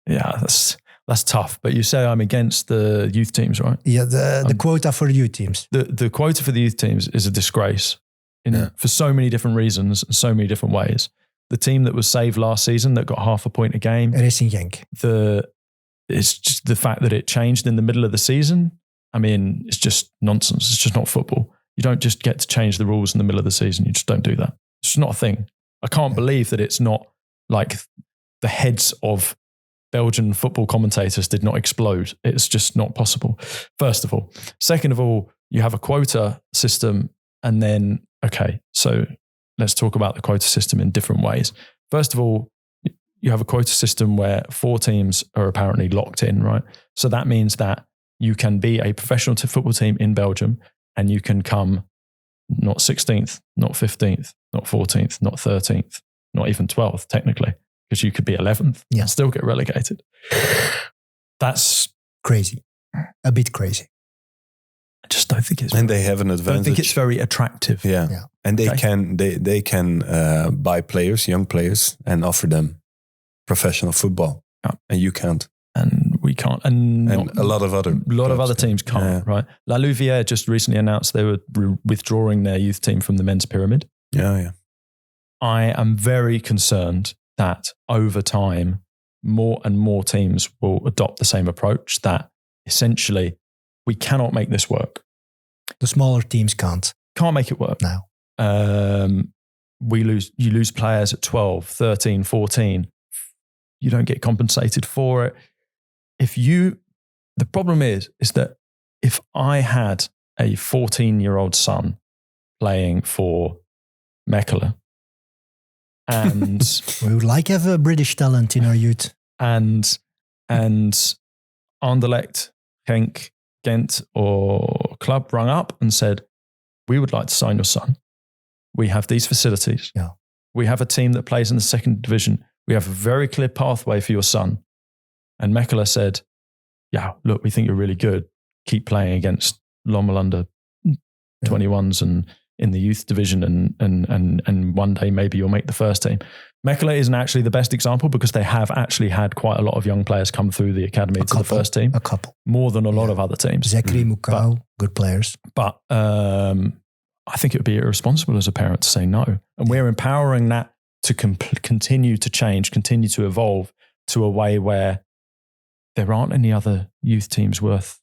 Yeah, that's tough. But you say I'm against the youth teams, right? Yeah, the quota for the youth teams. The quota for the youth teams is a disgrace for so many different reasons and so many different ways. The team that was saved last season that got half a point a game. Racing Genk. It's just the fact that it changed in the middle of the season. I mean, it's just nonsense. It's just not football. You don't just get to change the rules in the middle of the season. You just don't do that. It's just not a thing. I can't believe that it's not like the heads of Belgian football commentators did not explode. It's just not possible, first of all. Second of all, you have a quota system and then, so let's talk about the quota system in different ways. First of all, you have a quota system where 4 teams are apparently locked in, right? So that means that you can be a professional football team in Belgium and you can come not 16th, not 15th, not 14th, not 13th, not even 12th, technically, because you could be 11th and still get relegated. That's crazy. A bit crazy. I just don't think it's... And they have an advantage. I don't think it's very attractive. Yeah. And they can buy players, young players, and offer them professional football. Yeah. And you can't. And we can't. And a lot of other teams can't, right? La Louvière just recently announced they were withdrawing their youth team from the men's pyramid. Yeah. I am very concerned that over time, more and more teams will adopt the same approach, that essentially we cannot make this work. The smaller teams can't make it work. No. You lose players at 12, 13, 14. You don't get compensated for it. The problem is that if I had a 14-year-old son playing for Mechelen, and we would like to have a British talent in our youth, and Anderlecht, Genk, Ghent, or club rung up and said, "We would like to sign your son. We have these facilities. Yeah. We have a team that plays in the second division. We have a very clear pathway for your son." And Mechelen said, "Yeah, look, we think you're really good. Keep playing against Lommel under 21s and in the youth division, and one day maybe you'll make the first team." Mechelen isn't actually the best example because they have actually had quite a lot of young players come through the academy to the first team. A couple. More than a lot of other teams. Zekri, Mukau, good players. But I think it would be irresponsible as a parent to say no. And we're empowering that to continue to change, continue to evolve to a way where there aren't any other youth teams worth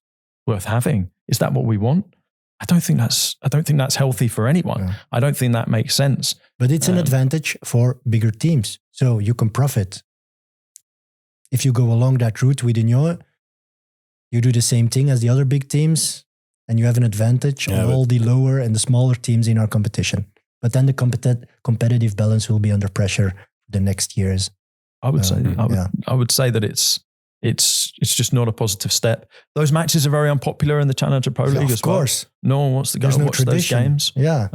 having. Is that what we want? I don't think that's healthy for anyone. Yeah. I don't think that makes sense. But it's an advantage for bigger teams. So you can profit. If you go along that route with Union, you do the same thing as the other big teams and you have an advantage on all the lower and the smaller teams in our competition. But then the competitive balance will be under pressure the next years. I would say that it's just not a positive step. Those matches are very unpopular in the Challenger Pro League as well. Of course. No one wants to go and watch those games. Yeah.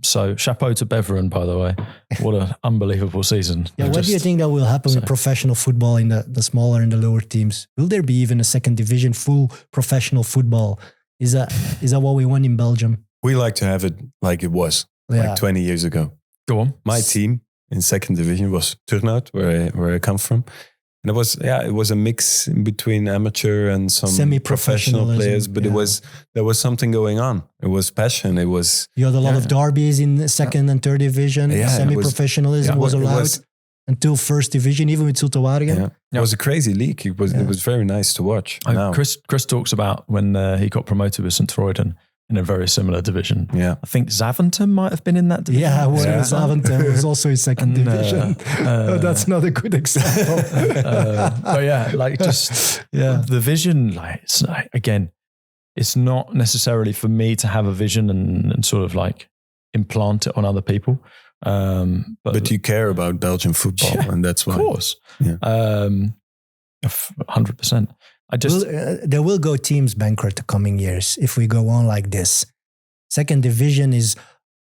So chapeau to Beveren, by the way. What an unbelievable season. Yeah. What do you think that will happen with professional football in the smaller and the lower teams? Will there be even a second division, full professional football? Is that what we want in Belgium? We like to have it like it was, like 20 years ago. Go on. My team in second division was Turnhout, where I come from. And it was a mix in between amateur and some semi-professional players, but there was something going on. It was passion. You had a lot of derbies in the second and third division. Semi-professionalism was allowed until first division, even with Zulte Waregem. It was a crazy league. It was very nice to watch. Chris talks about when he got promoted with St. Troiden in a very similar division. Yeah. I think Zaventem might have been in that division. Yeah, Zaventem was also in second division. That's not a good example. But the vision, again, it's not necessarily for me to have a vision and sort of like implant it on other people. But you care about Belgian football, and that's why. Of course. Yeah. 100%. There will go teams bankrupt the coming years if we go on like this. Second division is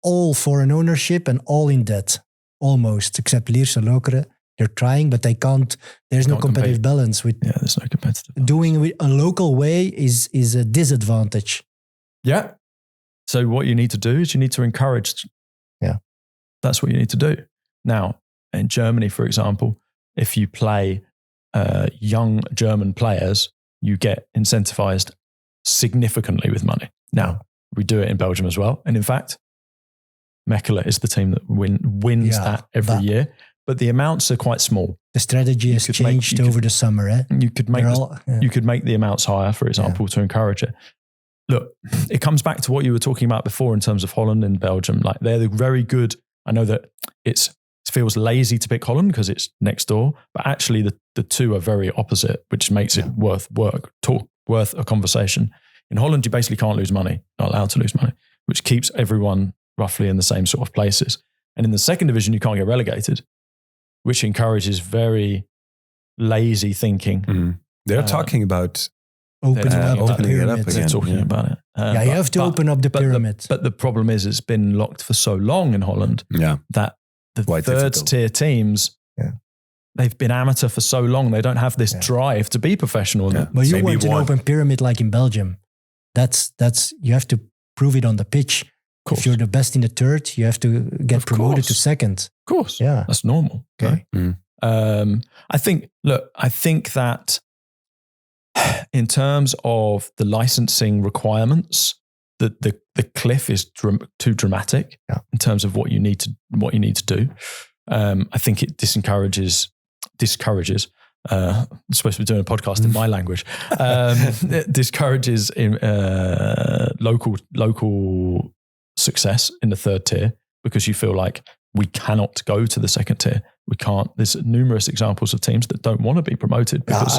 all foreign ownership and all in debt, almost, except Lierse Lokeren. They're trying, but they can't. There's no competitive balance. There's no competitive balance. Doing it a local way is a disadvantage. Yeah. So what you need to do is you need to encourage. Yeah. That's what you need to do. Now, in Germany, for example, if you play young German players, you get incentivized significantly with money. Now, we do it in Belgium as well. And in fact, Mechelen is the team that wins that every year. But the amounts are quite small. The strategy has changed over the summer. You could make the amounts higher, for example, to encourage it. Look, it comes back to what you were talking about before in terms of Holland and Belgium. Like they're very good. I know that it feels lazy to pick Holland because it's next door, but actually the two are very opposite, which makes it worth a conversation. In Holland, you basically can't lose money, not allowed to lose money, which keeps everyone roughly in the same sort of places. And in the second division, you can't get relegated, which encourages very lazy thinking. Mm. They're talking about Opening up the opening it up pyramid. again. They're talking about it. You have to open up the pyramid. But the problem is it's been locked for so long in Holland that the Quite third difficult. tier teams, they've been amateur for so long, they don't have this drive to be professional. Yeah. But you Maybe want an one. open pyramid like in Belgium. That's you have to prove it on the pitch. If you're the best in the third, you have to get promoted to second. Of course. Yeah. That's normal. Okay. Right? I think that in terms of the licensing requirements, the cliff is too dramatic in terms of what you need to do. I think it discourages. I'm supposed to be doing a podcast in my language. It discourages local success in the third tier because you feel like we cannot go to the second tier. We can't. There's numerous examples of teams that don't want to be promoted because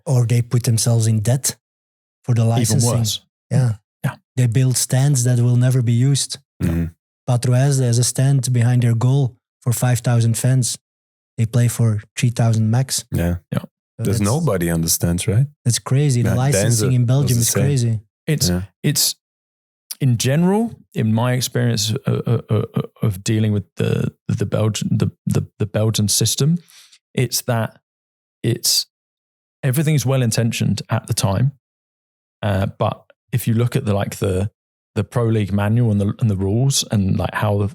or they put themselves in debt for the licensing. Even worse. Yeah. They build stands that will never be used. Patroise has a stand behind their goal for 5,000 fans. They play for 3,000 max. Yeah. So There's nobody on the stands, right? That's crazy. The licensing in Belgium is crazy. It's in general, in my experience of dealing with the Belgian system, it's that everything's well intentioned at the time, but if you look at the Pro League manual and the rules and like how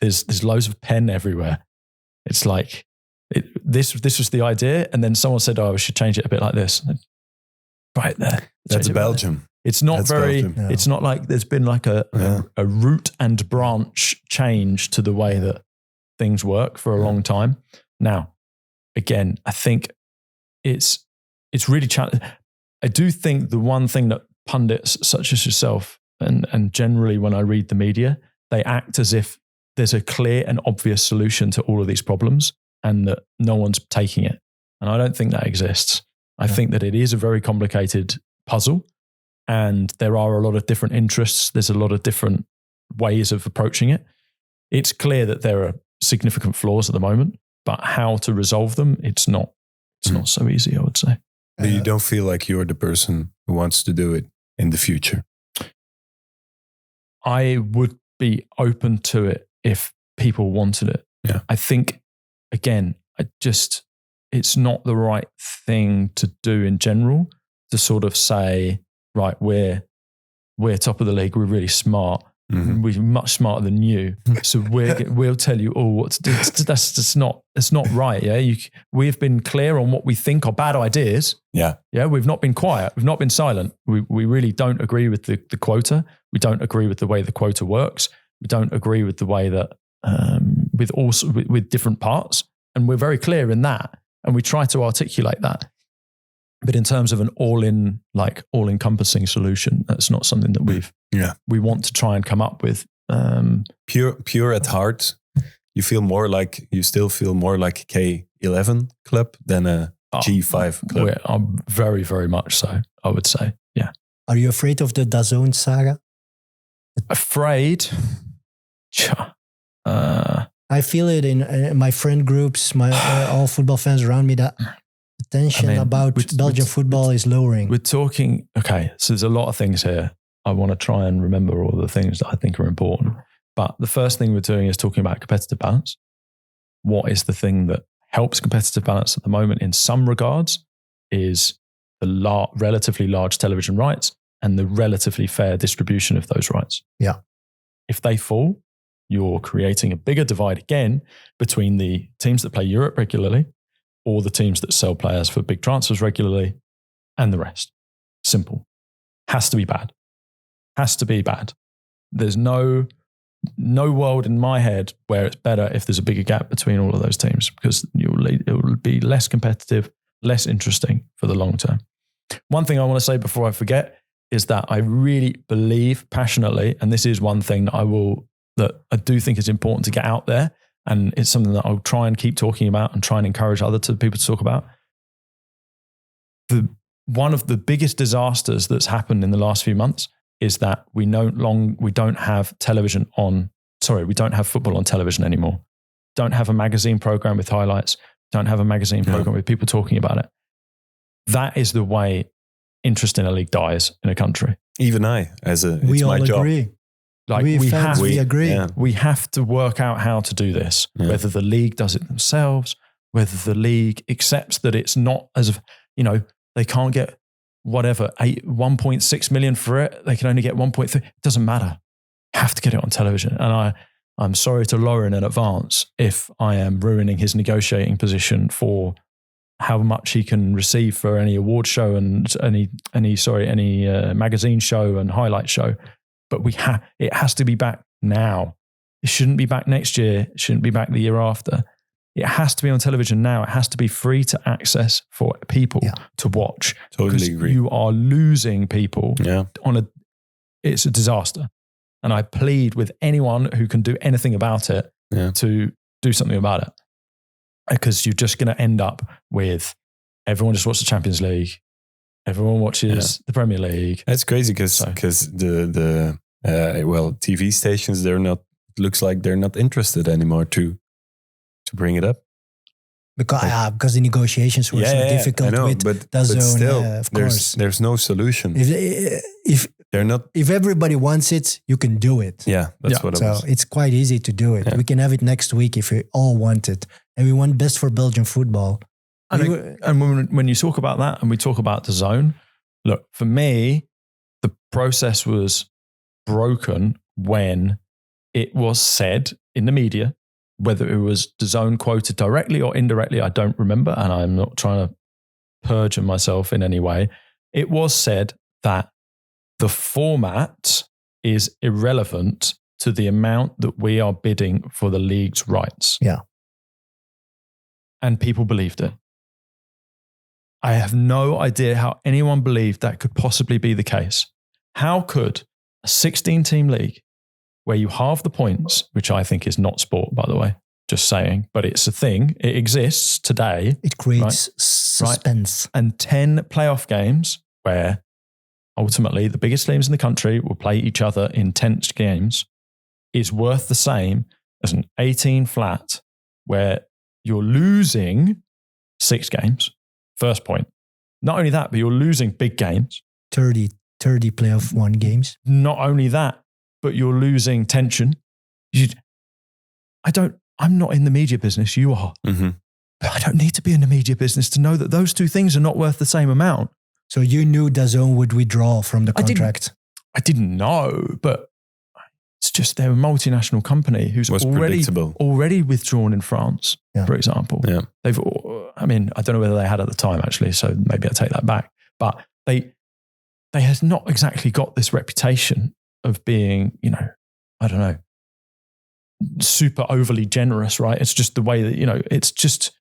there's loads of pen everywhere. It's like this was the idea, and then someone said, "Oh, we should change it a bit like this." Right there, That's Belgium. It's not That's very. Belgium. Yeah. It's not like there's been like a root and branch change to the way that things work for a long time. Now, again, I think it's really challenging. I do think the one thing that pundits such as yourself and generally when I read the media, they act as if there's a clear and obvious solution to all of these problems and that no one's taking it. And I don't think that exists. I think that it is a very complicated puzzle and there are a lot of different interests. There's a lot of different ways of approaching it. It's clear that there are significant flaws at the moment, but how to resolve them, it's not so easy, I would say. But you don't feel like you're the person who wants to do it in the future? I would be open to it if people wanted it. Yeah. I think, again, it's not the right thing to do in general to sort of say, right, we're top of the league, we're really smart, we're much smarter than you, so we'll tell you all what to do. That's just not right. Yeah, we've been clear on what we think are bad ideas. Yeah, we've not been quiet, we've not been silent. We really don't agree with the quota. We don't agree with the way the quota works. We don't agree with the way that with different parts, and we're very clear in that, and we try to articulate that. But in terms of an all-encompassing solution, that's not something that we want to try and come up with. Pure at heart, you still feel more like a K11 club than a G5 club. Very, very much so, I would say. Yeah. Are you afraid of the DAZN saga? Afraid? I feel it in my friend groups, all football fans around me, that attention about Belgian football is lowering. We're talking, okay, so there's a lot of things here. I want to try and remember all the things that I think are important. But the first thing we're doing is talking about competitive balance. What is the thing that helps competitive balance at the moment in some regards is the relatively large television rights and the relatively fair distribution of those rights. Yeah. If they fall, you're creating a bigger divide again between the teams that play Europe regularly or the teams that sell players for big transfers regularly and the rest. Simple. Has to be bad. Has to be bad. There's no world in my head where it's better if there's a bigger gap between all of those teams because it will be less competitive, less interesting for the long term. One thing I want to say before I forget is that I really believe passionately, and this is one thing that I do think is important to get out there, and it's something that I'll try and keep talking about and try and encourage other people to talk about. One of the biggest disasters that's happened in the last few months is that we don't have football on television anymore. Don't have a magazine program with highlights. Don't have a magazine program with people talking about it. That is the way interest in a league dies in a country. Even it's we all my job. agree. Like we agree. Yeah. We have to work out how to do this, whether the league does it themselves, whether the league accepts that it's not as, they can't get whatever, 1.6 million for it. They can only get 1.3. It doesn't matter. You have to get it on television. And I'm sorry to Lauren in advance if I am ruining his negotiating position for how much he can receive for any award show and any magazine show and highlight show. But it has to be back now. It shouldn't be back next year. It shouldn't be back the year after. It has to be on television now. It has to be free to access for people to watch. Totally agree. You are losing people it's a disaster. And I plead with anyone who can do anything about it to do something about it. Because you're just going to end up with everyone just watches the Champions League. Everyone watches the Premier League. That's crazy because the TV stations, looks like they're not interested anymore to bring it up. Because the negotiations were so difficult with DAZN. Still, of course. There's no solution. If everybody wants it, you can do it. Yeah, that's what it was. So it's quite easy to do it. Yeah. We can have it next week if we all want it. And we want best for Belgian football. And when you talk about that and we talk about DAZN, look, for me, the process was broken when it was said in the media, whether it was DAZN quoted directly or indirectly, I don't remember, and I'm not trying to perjure myself in any way. It was said that the format is irrelevant to the amount that we are bidding for the league's rights. Yeah. And people believed it. I have no idea how anyone believed that could possibly be the case. How could a 16-team league where you halve the points, which I think is not sport, by the way, just saying, but it's a thing. It exists today. It creates suspense. Right? And 10 playoff games where ultimately the biggest teams in the country will play each other in tense games is worth the same as an 18 flat where you're losing 6 games. First point. Not only that, but you're losing big games. 30 playoff one games. Not only that, but you're losing tension. I'm not in the media business. You are. Mm-hmm. But I don't need to be in the media business to know that those two things are not worth the same amount. So you knew DAZN would withdraw from the contract? I didn't know, but it's just they're a multinational company who's already withdrawn in France, for example. Yeah. I don't know whether they had at the time actually, so maybe I take that back. But they has not exactly got this reputation of being, super overly generous, right? It's just the way that, it's just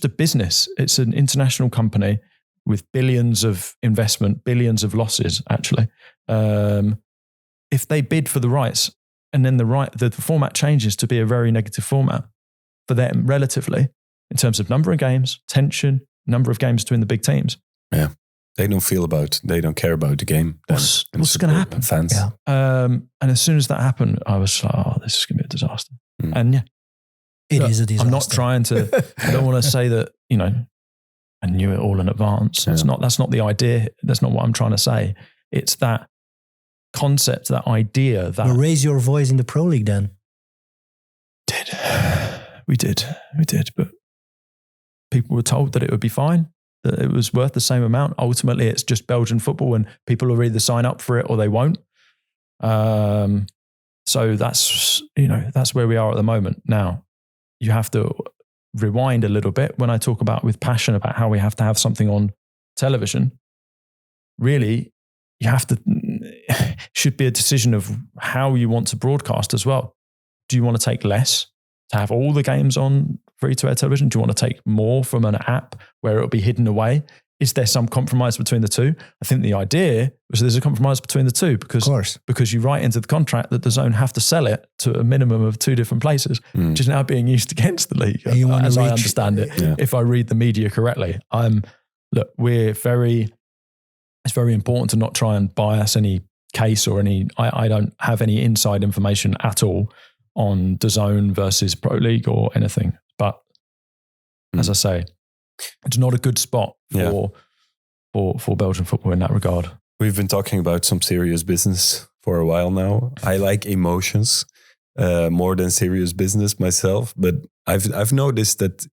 a business. It's an international company with billions of investment, billions of losses, actually. If they bid for the rights and then the format changes to be a very negative format for them relatively in terms of number of games, tension, number of games between the big teams. Yeah. They don't care about the game. What's going to happen? Fans. Yeah. And as soon as that happened, I was like, this is going to be a disaster. Mm. And it is a disaster. I'm not trying to, I don't want to say that, I knew it all in advance. Yeah. That's not the idea. That's not what I'm trying to say. It's that concept, that idea that... Well, raise your voice in the Pro League then. We did. But people were told that it would be fine, that it was worth the same amount. Ultimately, it's just Belgian football and people will either sign up for it or they won't. So that's where we are at the moment. Now, you have to rewind a little bit when I talk about with passion about how we have to have something on television. Really, should be a decision of how you want to broadcast as well. Do you want to take less to have all the games on free-to-air television? Do you want to take more from an app where it'll be hidden away? Is there some compromise between the two? I think the idea was there's a compromise between the two because you write into the contract that DAZN have to sell it to a minimum of 2 different places, which is now being used against the league, as I understand it. Yeah. If I read the media correctly, it's very important to not try and bias any case or I don't have any inside information at all on DAZN versus Pro League or anything. But as I say, it's not a good spot for for Belgian football in that regard. We've been talking about some serious business for a while now. I like emotions more than serious business myself, but I've noticed that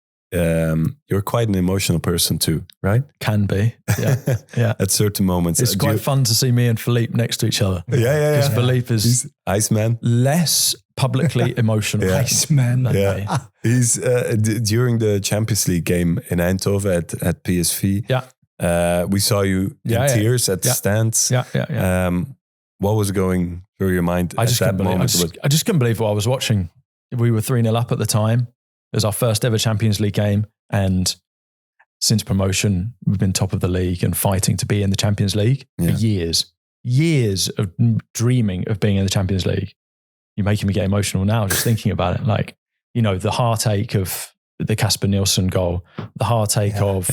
you're quite an emotional person too, right? Can be, yeah, yeah. At certain moments, it's quite fun to see me and Philippe next to each other. Yeah. Because Philippe is Iceman, less publicly emotional. Iceman. Yeah, he's during the Champions League game in Eindhoven at PSV. Yeah, we saw you in tears at the stands. Yeah. What was going through your mind at that moment? I just couldn't believe what I was watching. We were 3-0 up at the time. It was our first ever Champions League game. And since promotion, we've been top of the league and fighting to be in the Champions League for years. Years of dreaming of being in the Champions League. You're making me get emotional now just thinking about it. Like, you know, the heartache of the Casper Nielsen goal, the heartache of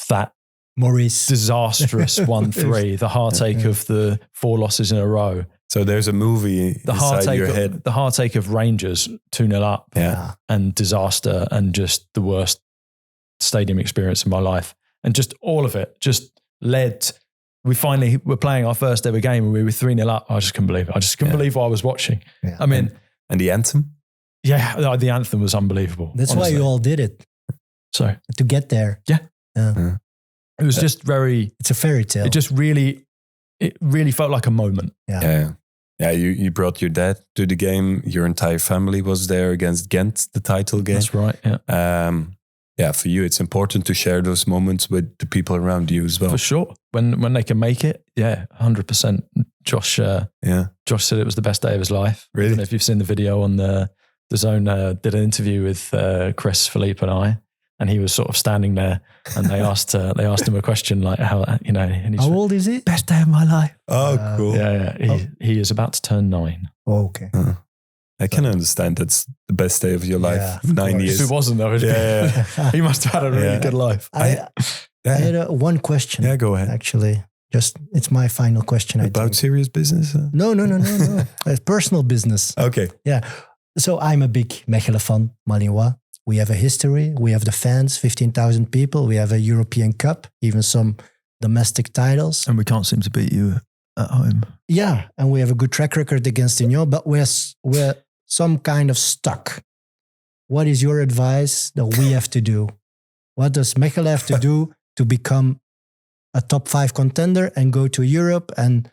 that Maurice disastrous 1-3, the heartache of the 4 losses in a row. So there's a movie inside your head. The heartache of Rangers 2-0 up and disaster and just the worst stadium experience in my life. And just all of it just led. We finally were playing our first ever game and we were 3-0 up. I just couldn't believe it. I just couldn't believe what I was watching. Yeah. I mean, and the anthem? Yeah, the anthem was unbelievable. That's honestly why you all did it. So to get there. Yeah. It was just very. It's a fairy tale. It really felt like a moment. Yeah, you brought your dad to the game. Your entire family was there against Ghent, the title game. That's right, yeah. For you, it's important to share those moments with the people around you as well. For sure. When they can make it, 100%. Josh said it was the best day of his life. Really? I don't know if you've seen the video on the Zone, did an interview with Chris, Philippe and I. And he was sort of standing there, and they asked him a question like, "How And he's how old is he? Best day of my life." Oh, cool. Yeah. He is about to turn 9. Oh, okay. I can understand that's the best day of your life. 9 years. If it wasn't though, he must have had a really good life. I had one question. Yeah, go ahead. Actually, it's my final question. About serious business? No. It's personal business. Okay. Yeah. So I'm a big Mechelen fan, Malinois. We have a history. We have the fans, 15,000 people. We have a European Cup, even some domestic titles. And we can't seem to beat you at home. Yeah, and we have a good track record against Union, but we're some kind of stuck. What is your advice that we have to do? What does Mechelen have to do to become a top 5 contender and go to Europe and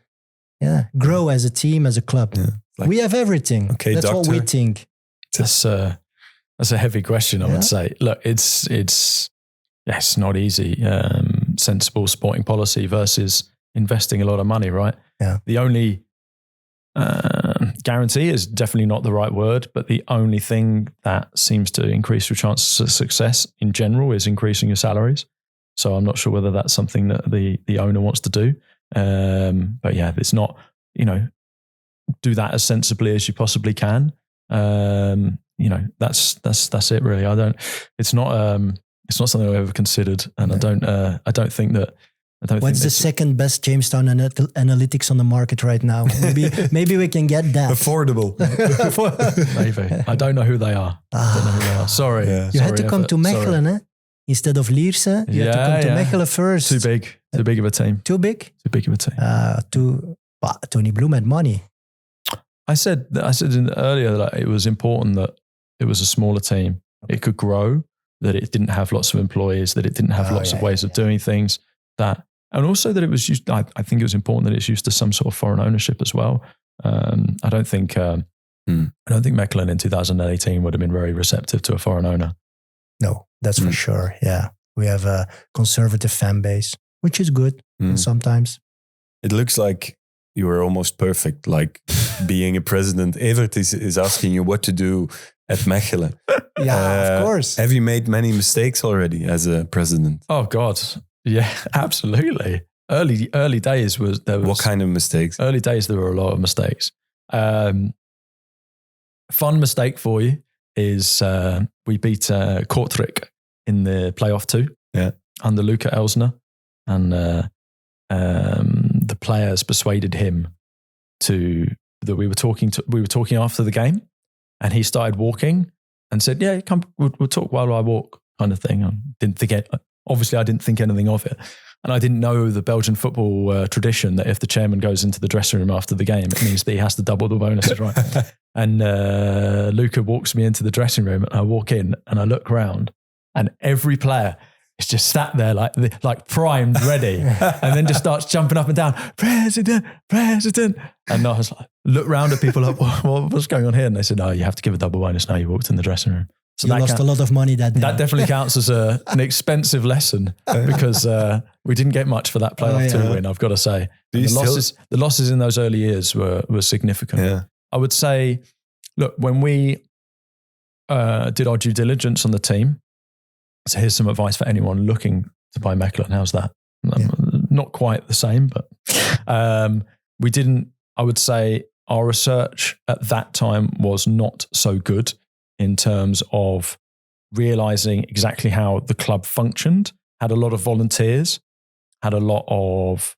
grow as a team, as a club? Yeah. We have everything. Okay, that's doctor. what we think. That's a heavy question, I would say. Look, it's not easy. Sensible sporting policy versus investing a lot of money, right? Yeah. The only guarantee is definitely not the right word, but the only thing that seems to increase your chances of success in general is increasing your salaries. So I'm not sure whether that's something that the owner wants to do. But yeah, it's not, do that as sensibly as you possibly can. That's it really. It's not something I've ever considered. And I don't think that, what's the second best Jamestown Analytics on the market right now? Maybe we can get that. Affordable. Maybe. I don't know who they are. Sorry. Yeah. You had to come to Mechelen, eh? Instead of Lierse, you had to come to Mechelen first. Too big of a team. Too big? Too big of a team. Tony Bloom had money. I said earlier that it was important that it was a smaller team. It could grow, that it didn't have lots of employees, that it didn't have lots of ways of doing things, and also that it was used. I think it was important that it's used to some sort of foreign ownership as well. I don't think Mechelen in 2018 would have been very receptive to a foreign owner. No, that's for sure. Yeah, we have a conservative fan base, which is good sometimes. It looks like you were almost perfect, like being a president. Evert is asking you what to do at Mechelen. Yeah, of course. Have you made many mistakes already as a president? Oh God, yeah, absolutely. Early days there was. What kind of mistakes? Early days there were a lot of mistakes. Fun mistake for you is we beat Kortrijk in the playoff 2. Yeah, under Luca Elsner, and the players persuaded him that we were talking after the game, and he started walking and said, "Yeah, come, we'll talk while I walk," kind of thing. I didn't think obviously I didn't think anything of it. And I didn't know the Belgian football tradition that if the chairman goes into the dressing room after the game, it means that he has to double the bonuses, right? And Luca walks me into the dressing room, and I walk in and I look around, and every player is just sat there like primed, ready, and then just starts jumping up and down, President. And I was like, look round at people like, what's going on here? And they said, you have to give a double bonus now you walked in the dressing room. So you lost a lot of money that day. That definitely counts as an expensive lesson because we didn't get much for that playoff to win, I've got to say. The losses in those early years were significant. Yeah. I would say, look, when we did our due diligence on the team, so here's some advice for anyone looking to buy Mechelen. How's that? Not quite the same, but I would say our research at that time was not so good in terms of realizing exactly how the club functioned, had a lot of volunteers, had a lot of,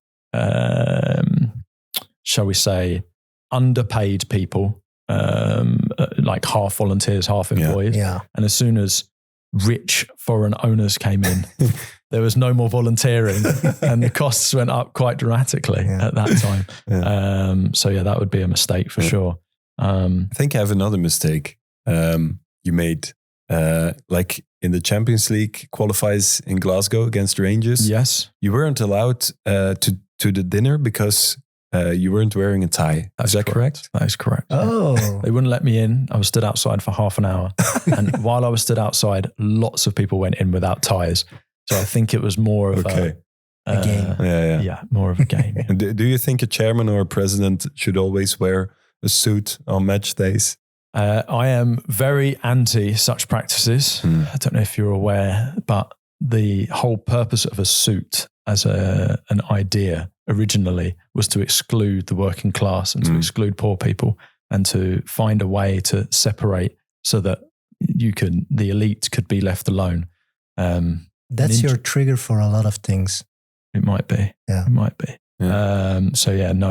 shall we say, underpaid people, like half volunteers, half employees. Yeah. And as soon as rich foreign owners came in, there was no more volunteering and the costs went up quite dramatically at that time. Yeah. That would be a mistake for sure. I think I have another mistake you made. Like in the Champions League qualifiers in Glasgow against Rangers. Yes. You weren't allowed to the dinner because you weren't wearing a tie. Is that correct? That is correct. Oh. They wouldn't let me in. I was stood outside for half an hour. And while I was stood outside, lots of people went in without ties. So I think it was more of a game. Yeah, more of a game. And do you think a chairman or a president should always wear a suit on match days? I am very anti such practices. I don't know if you're aware, but the whole purpose of a suit as an idea originally was to exclude the working class and to exclude poor people and to find a way to separate so that the elite could be left alone. That's your trigger for a lot of things. It might be. Yeah. It might be. Yeah.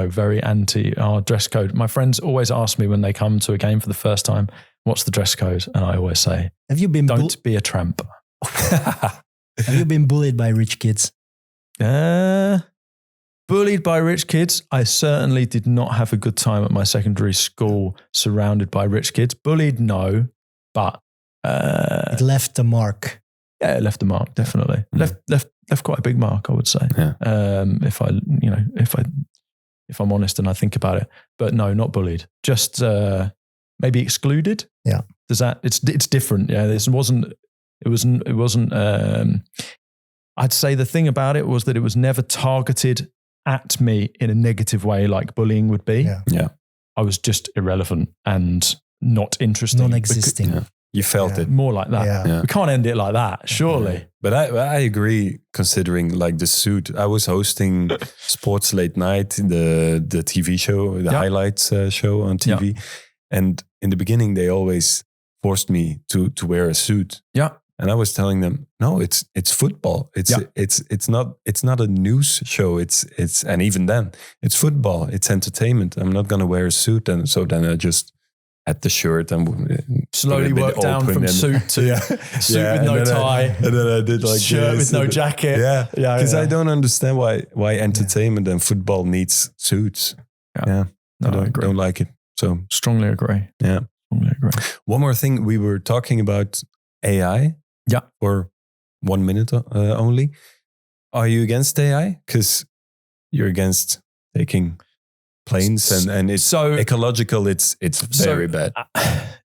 Very anti our dress code. My friends always ask me when they come to a game for the first time, what's the dress code? And I always say, have you been don't be a tramp. Have you been bullied by rich kids? Bullied by rich kids? I certainly did not have a good time at my secondary school surrounded by rich kids. Bullied, no, but it left a mark. Yeah, it left a mark, definitely. Left quite a big mark, I would say. Yeah. If I'm honest and I think about it, but no, not bullied. Just maybe excluded. Yeah. Does that? It's different. Yeah. It wasn't. I'd say the thing about it was that it was never targeted at me in a negative way, like bullying would be. Yeah. I was just irrelevant and not interesting. Non-existing. You felt it. More like that. Yeah. We can't end it like that, surely. Yeah. But I agree, considering like the suit. I was hosting Sports Late Night, the TV show, the highlights show on TV. Yeah. And in the beginning, they always forced me to wear a suit. Yeah. And I was telling them, no, it's football. It's not a news show. It's and even then, it's football. It's entertainment. I'm not gonna wear a suit. And so then I just had the shirt and slowly worked down from suit to suit with no tie. And then I did like shirt with no jacket. Yeah. Because I don't understand why entertainment and football needs suits. Yeah. I don't like it. So strongly agree. Yeah. Strongly agree. One more thing, we were talking about AI. Yeah. For 1 minute only. Are you against AI? Because you're against taking planes and it's so ecological. It's very bad.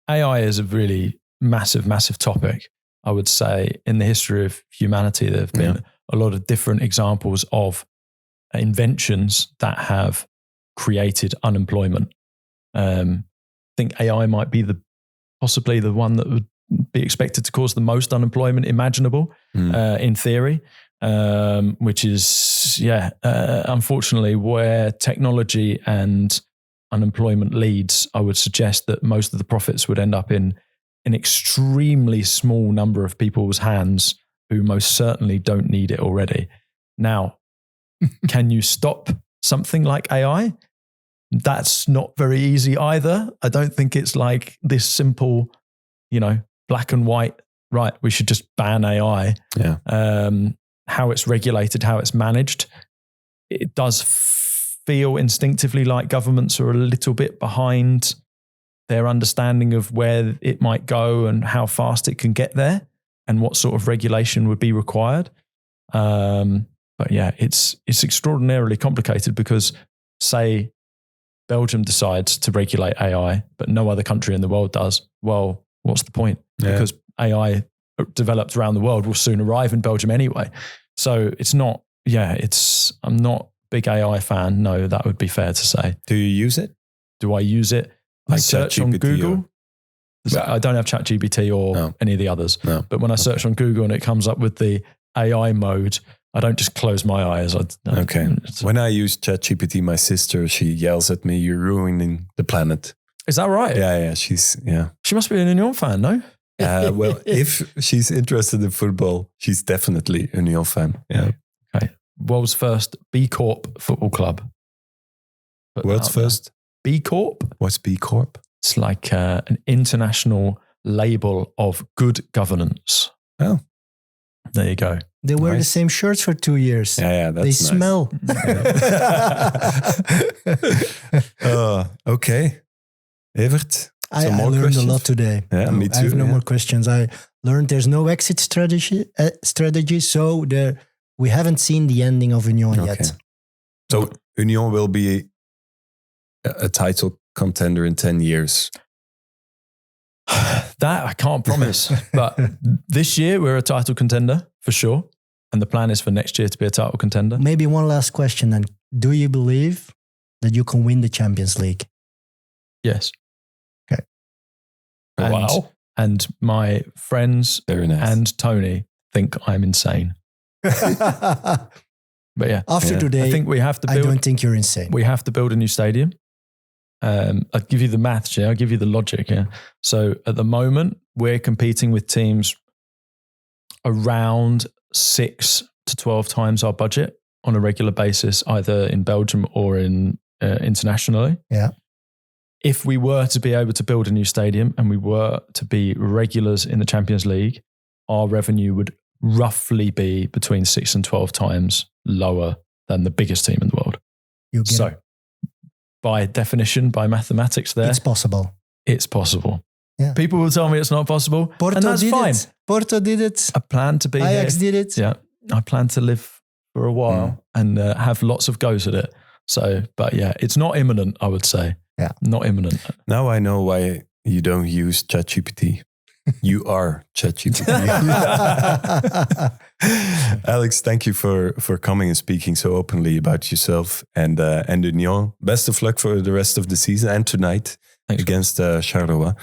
AI is a really massive topic. I would say in the history of humanity, there have been a lot of different examples of inventions that have created unemployment. I think AI might be possibly the one that would be expected to cause the most unemployment imaginable, in theory, which is, unfortunately, where technology and unemployment leads. I would suggest that most of the profits would end up in an extremely small number of people's hands who most certainly don't need it already. Now, can you stop something like AI? That's not very easy either. I don't think it's like this simple, black and white right, we should just ban AI. Yeah. How it's regulated, how it's managed. It does feel instinctively like governments are a little bit behind their understanding of where it might go and how fast it can get there and what sort of regulation would be required. But yeah, it's extraordinarily complicated because, say, Belgium decides to regulate AI, but no other country in the world does. Well, what's the point? Yeah. Because AI developed around the world will soon arrive in Belgium anyway. So it's not, I'm not a big AI fan. No, that would be fair to say. Do you use it? Do I use it? I Like search on ChatGPT Google. I don't have ChatGPT or any of the others. No. But when I search on Google and it comes up with the AI mode, I don't just close my eyes. Okay. When I use ChatGPT, my sister, she yells at me, "You're ruining the planet." Is that right? Yeah. She must be an Union fan, no? Well, if she's interested in football, she's definitely a Union fan. Yeah. Okay. World's first B Corp football club. World's first? B Corp? What's B Corp? It's like an international label of good governance. Oh. There you go. They wear the same shirts for 2 years. Yeah, that's they nice. smell. Okay. Evert? I learned a lot today. Yeah, me too. I have no more questions. I learned there's no exit strategy, so we haven't seen the ending of Union yet. So Union will be a title contender in 10 years. That I can't promise. But this year we're a title contender for sure. And the plan is for next year to be a title contender. Maybe one last question then. Do you believe that you can win the Champions League? Yes. Okay. Wow. And my friends and Tony think I'm insane. But yeah. After today, I think we have to build, I don't think you're insane. We have to build a new stadium. I'll give you the maths, yeah. I'll give you the logic, yeah. So at the moment, we're competing with teams around 6 to 12 times our budget on a regular basis, either in Belgium or in internationally. Yeah. If we were to be able to build a new stadium and we were to be regulars in the Champions League, our revenue would roughly be between 6 and 12 times lower than the biggest team in the world. So by definition, by mathematics there, it's possible. It's possible. Yeah. People will tell me it's not possible, Porto and that's did fine. It. Porto did it. I plan to be Ajax here. did it. Yeah, I plan to live for a while and have lots of goes at it. So, but yeah, it's not imminent, I would say. Yeah. Not imminent. Now I know why you don't use ChatGPT. You are ChatGPT. Alex, thank you for coming and speaking so openly about yourself and Union. Best of luck for the rest of the season and tonight against Charleroi.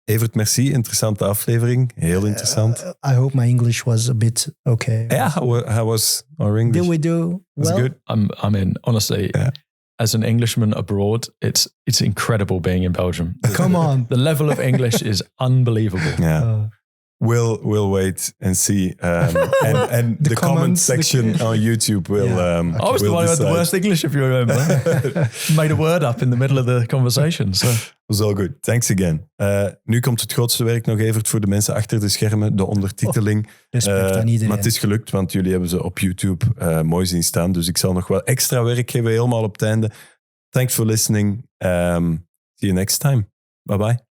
Evert, merci. Interessante aflevering. Heel interessant. I hope my English was a bit okay. Yeah, how was our English? Did we do well? Was good? I mean, honestly, as an Englishman abroad, it's incredible being in Belgium. Come on. The level of English is unbelievable. Yeah. We'll wait and see. And the comment section on YouTube will. I was the one who had the worst English, if you remember. Made a word up in the middle of the conversation. So. Was all good. Thanks again. Nu komt het grootste werk nog, Evert, voor de mensen achter de schermen. De ondertiteling. Respect aan iedereen. Maar het is gelukt, want jullie hebben ze op YouTube mooi zien staan. Dus ik zal nog wel extra werk geven, helemaal op het einde. Thanks for listening. See you next time. Bye bye.